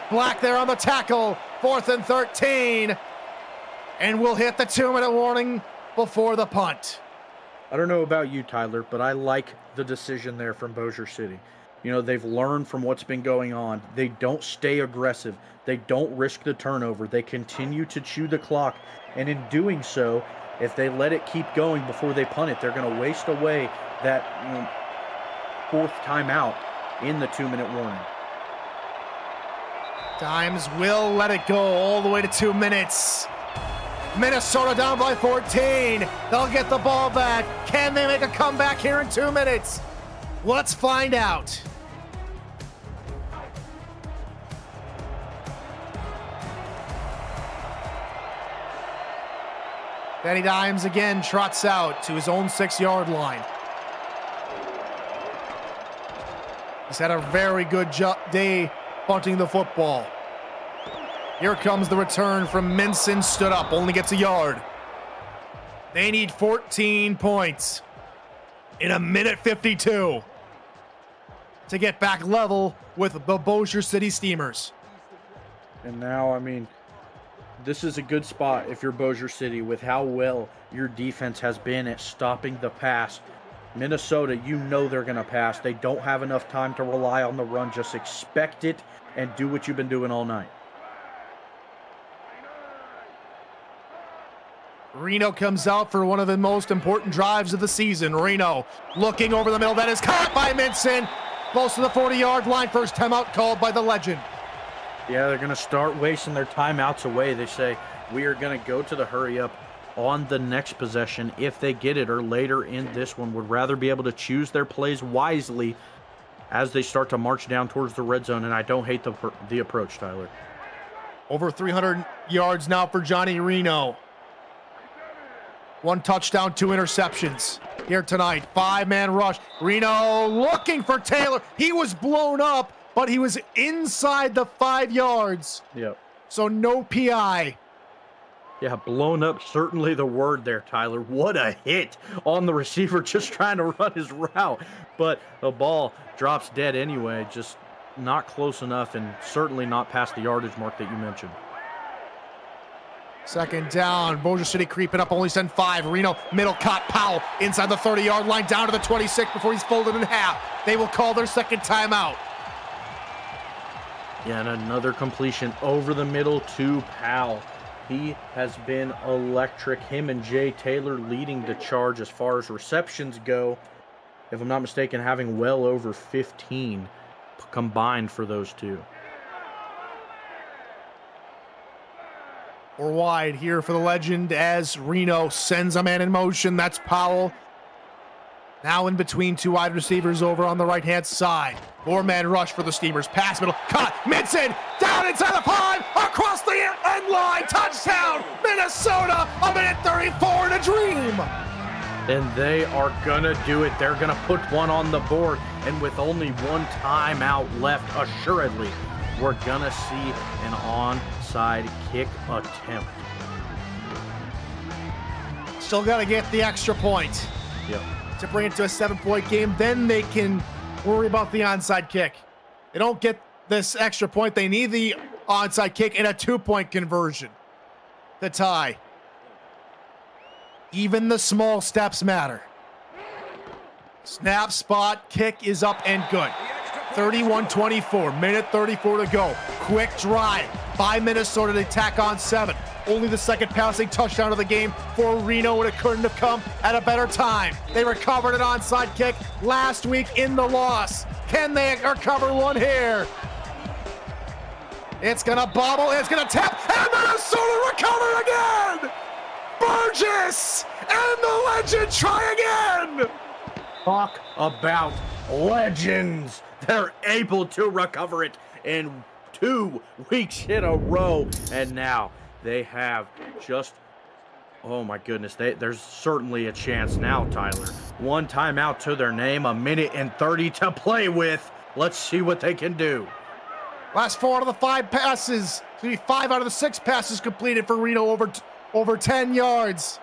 Black there on the tackle. 4th and 13. And we'll hit the 2-minute warning before the punt. I don't know about you, Tyler, but I like the decision there from Bossier City. You know, they've learned from what's been going on. They don't stay aggressive. They don't risk the turnover. They continue to chew the clock. And in doing so, if they let it keep going before they punt it, they're going to waste away that fourth timeout in the 2-minute warning. Dimes will let it go all the way to 2 minutes. Minnesota down by 14. They'll get the ball back. Can they make a comeback here in 2 minutes? Let's find out. Danny Dimes again trots out to his own 6-yard line. He's had a very good day punting the football. Here comes the return from Minson, stood up, only gets a yard. They need 14 points in 1:52 to get back level with the Bossier City Steamers. And now, I mean, this is a good spot if you're Bossier City with how well your defense has been at stopping the pass. Minnesota, you know they're going to pass. They don't have enough time to rely on the run. Just expect it and do what you've been doing all night. Reno comes out for one of the most important drives of the season. Reno looking over the middle. That is caught by Minson. Close to the 40-yard line. First timeout called by the legend. Yeah, they're going to start wasting their timeouts away. They say, we are going to go to the hurry up on the next possession if they get it, or later in this one. Would rather be able to choose their plays wisely as they start to march down towards the red zone, and I don't hate the approach, Tyler. Over 300 yards now for Johnny Reno. 1 touchdown, 2 interceptions here tonight. 5-man rush. Reno looking for Taylor. He was blown up, but he was inside the 5 yards. Yep. So no PI. Yeah, blown up, certainly the word there, Tyler. What a hit on the receiver just trying to run his route. But the ball drops dead anyway, just not close enough and certainly not past the yardage mark that you mentioned. Second down, Bossier City creeping up, only send 5. Reno, middle caught Powell inside the 30-yard line, down to the 26 before he's folded in half. They will call their second timeout. Yeah, and another completion over the middle to Powell. He has been electric. Him and Jay Taylor leading the charge as far as receptions go. If I'm not mistaken, having well over 15 combined for those two. Or wide here for the legend as Reno sends a man in motion. That's Powell. Now in between 2 wide receivers over on the right-hand side. 4-man rush for the Steamers. Pass middle. Cut. Minson. Down inside the 5. Across the end line. Touchdown. Minnesota. 1:34 in a dream. And they are going to do it. They're going to put one on the board. And with only 1 timeout left, assuredly, we're going to see an onside kick attempt. Still got to get the extra point. Yep. To bring it to a 7-point game, then they can worry about the onside kick. They don't get this extra point. They need the onside kick and a 2-point conversion to tie. Even the small steps matter. Snap, spot, kick is up and good. 31-24, minute 34 to go. Quick drive by Minnesota to tack on 7. Only the second passing touchdown of the game for Reno, and it couldn't have come at a better time. They recovered an onside kick last week in the loss. Can they recover one here? It's gonna bobble, it's gonna tap, and Minnesota recover again! Burgess and the legend try again! Talk about legends. They're able to recover it in 2 weeks in a row, and now they have just, oh my goodness, there's certainly a chance now, Tyler. 1 timeout to their name, 1:30 to play with. Let's see what they can do. Last 4 out of the 5 passes, 5 out of the 6 passes completed for Reno over 10 yards.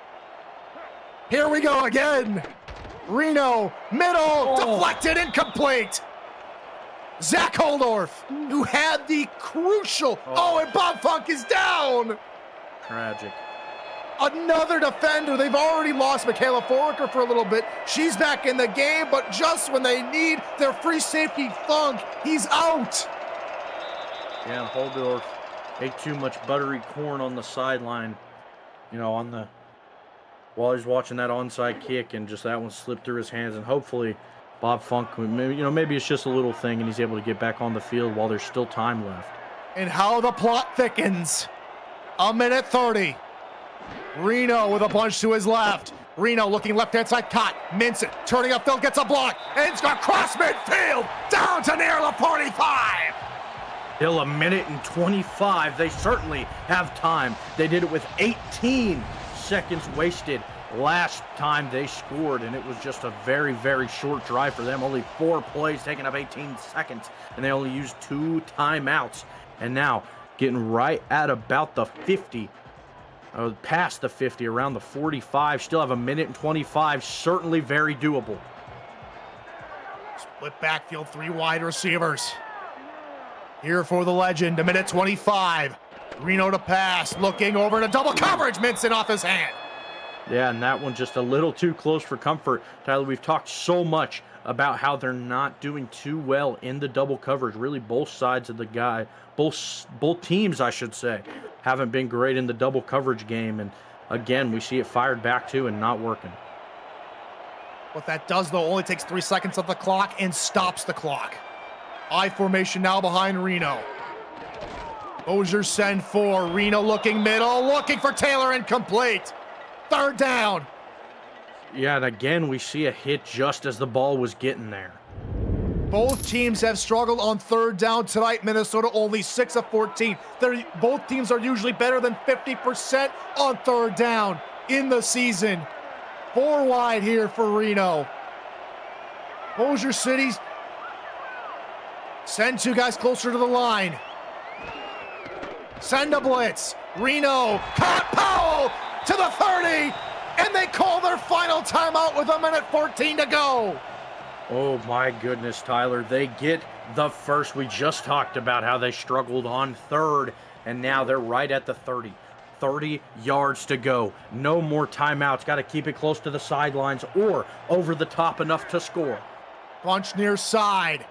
Here we go again. Reno, middle, deflected, incomplete. Zach Holdorf, who had the crucial, and Bob Funk is down. Tragic. Another defender. They've already lost Michaela Foraker for a little bit. She's back in the game, but just when they need their free safety thunk, he's out. Yeah, Holdorf ate too much buttery corn on the sideline, you know, while he's watching that onside kick, and just that one slipped through his hands. And hopefully Bob Funk, maybe it's just a little thing and he's able to get back on the field while there's still time left. And how the plot thickens. A minute 30. Reno with a punch to his left. Reno looking left-hand side, caught. Minson turning upfield, gets a block. And it's got cross midfield, down to near the 45. Still a minute and 25. They certainly have time. They did it with 18 seconds wasted last time they scored, and it was just a very, very short drive for them. Only 4 plays, taking up 18 seconds, and they only used 2 timeouts. And now getting right at about the 50, past the 50, around the 45. Still have a minute and 25. Certainly very doable. Split backfield, 3 wide receivers. Here for the legend, a minute 25. Reno to pass, looking over to double coverage. Minson off his hand. Yeah, and that one just a little too close for comfort. Tyler, we've talked so much about how they're not doing too well in the double coverage. Really, both sides of the guy, both teams, I should say, haven't been great in the double coverage game. And again, we see it fired back to and not working. What that does, though, only takes 3 seconds of the clock and stops the clock. I formation now behind Reno. Bossier send 4. Reno looking middle, looking for Taylor, incomplete. 3rd down. Yeah, and again, we see a hit just as the ball was getting there. Both teams have struggled on 3rd down tonight. Minnesota only 6 of 14. Both teams are usually better than 50% on 3rd down in the season. 4 wide here for Reno. Bossier City's send 2 guys closer to the line. Send a blitz. Reno caught Powell to the 30, and they call their final timeout with a minute 14 to go. Oh my goodness, Tyler. They get the first. We just talked about how they struggled on 3rd, and now they're right at the 30. 30 yards to go. No more timeouts. Got to keep it close to the sidelines or over the top enough to score. Bunch near side.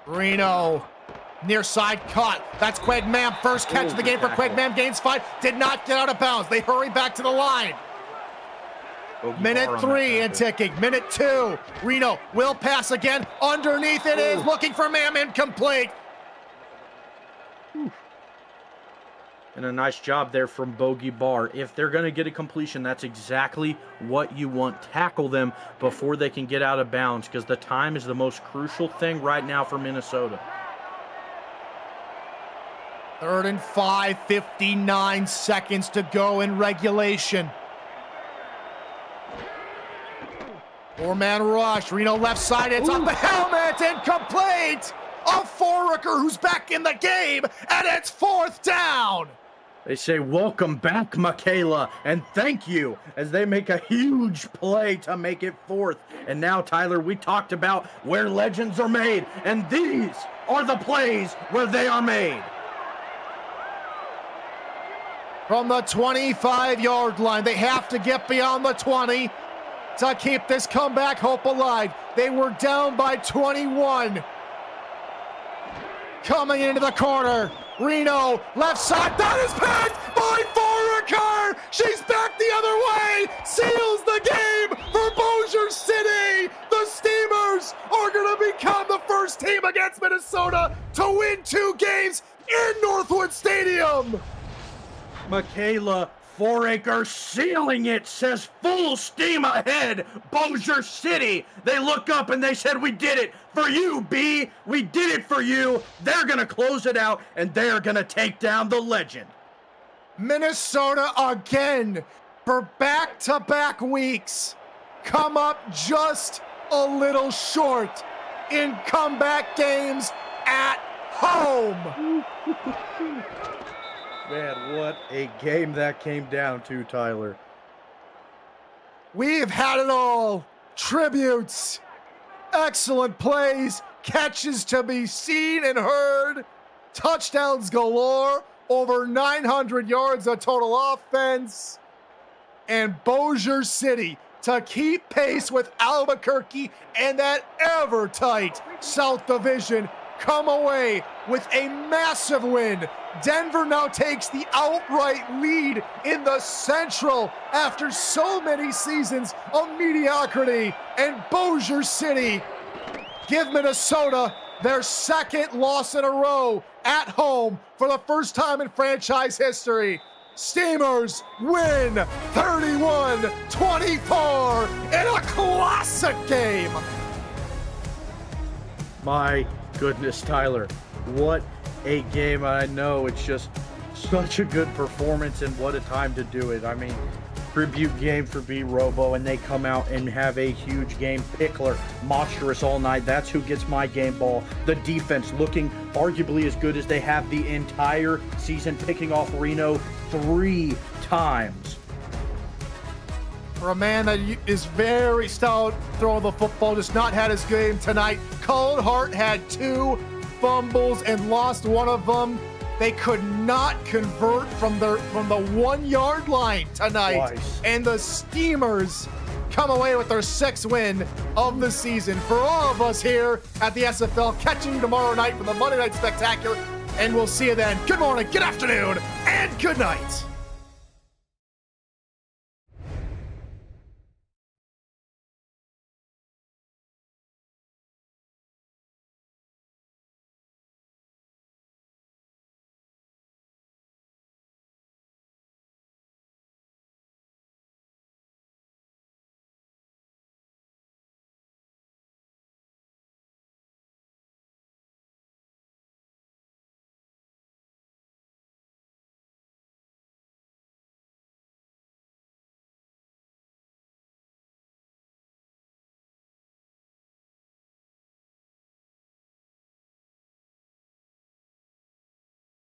Reno, near side cut. That's Quag Mam. First catch of the game for Quag Mam. Gains 5. Did not get out of bounds. They hurry back to the line. Minute 3 and ticking. Minute 2. Reno will pass again. Underneath it is. Looking for Mam. Incomplete. And a nice job there from Bogey Barr. If they're going to get a completion, that's exactly what you want. Tackle them before they can get out of bounds, because the time is the most crucial thing right now for Minnesota. 3rd and 5, 59 seconds to go in regulation. 4-man rush. Reno left side. It's on the helmet. Incomplete. A Foraker who's back in the game, and it's 4th down. They say, welcome back, Michaela, and thank you, as they make a huge play to make it 4th. And now, Tyler, we talked about where legends are made, and these are the plays where they are made. From the 25-yard line, they have to get beyond the 20 to keep this comeback hope alive. They were down by 21. Coming into the corner, Reno, left side, that is packed by Foraker! She's back the other way, seals the game for Bossier City! The Steamers are gonna become the first team against Minnesota to win 2 games in Northwood Stadium! Michaela Foraker sealing it, says full steam ahead, Bossier City. They look up and they said, we did it for you, B. We did it for you. They're going to close it out, and they're going to take down the legend. Minnesota again for back-to-back weeks come up just a little short in comeback games at home. Man, what a game that came down to, Tyler. We've had it all. Tributes, excellent plays, catches to be seen and heard, touchdowns galore, over 900 yards of total offense. And Bossier City to keep pace with Albuquerque and that ever-tight South Division come away with a massive win. Denver now takes the outright lead in the Central after so many seasons of mediocrity. And Bossier City give Minnesota their second loss in a row at home for the first time in franchise history. Steamers win 31-24 in a classic game. My goodness, Tyler, what a game. I know it's just such a good performance, and what a time to do it. I mean, tribute game for B Robo, and they come out and have a huge game. Pickler, monstrous all night. That's who gets my game ball. The defense looking arguably as good as they have the entire season, picking off Reno 3 times. For a man that is very stout throwing the football, just not had his game tonight. Cullen Hart had 2 fumbles and lost one of them. They could not convert from the 1-yard line tonight. Twice. And the Steamers come away with their 6th win of the season. For all of us here at the SFL, catching you tomorrow night for the Monday Night Spectacular, and we'll see you then. Good morning, good afternoon, and good night.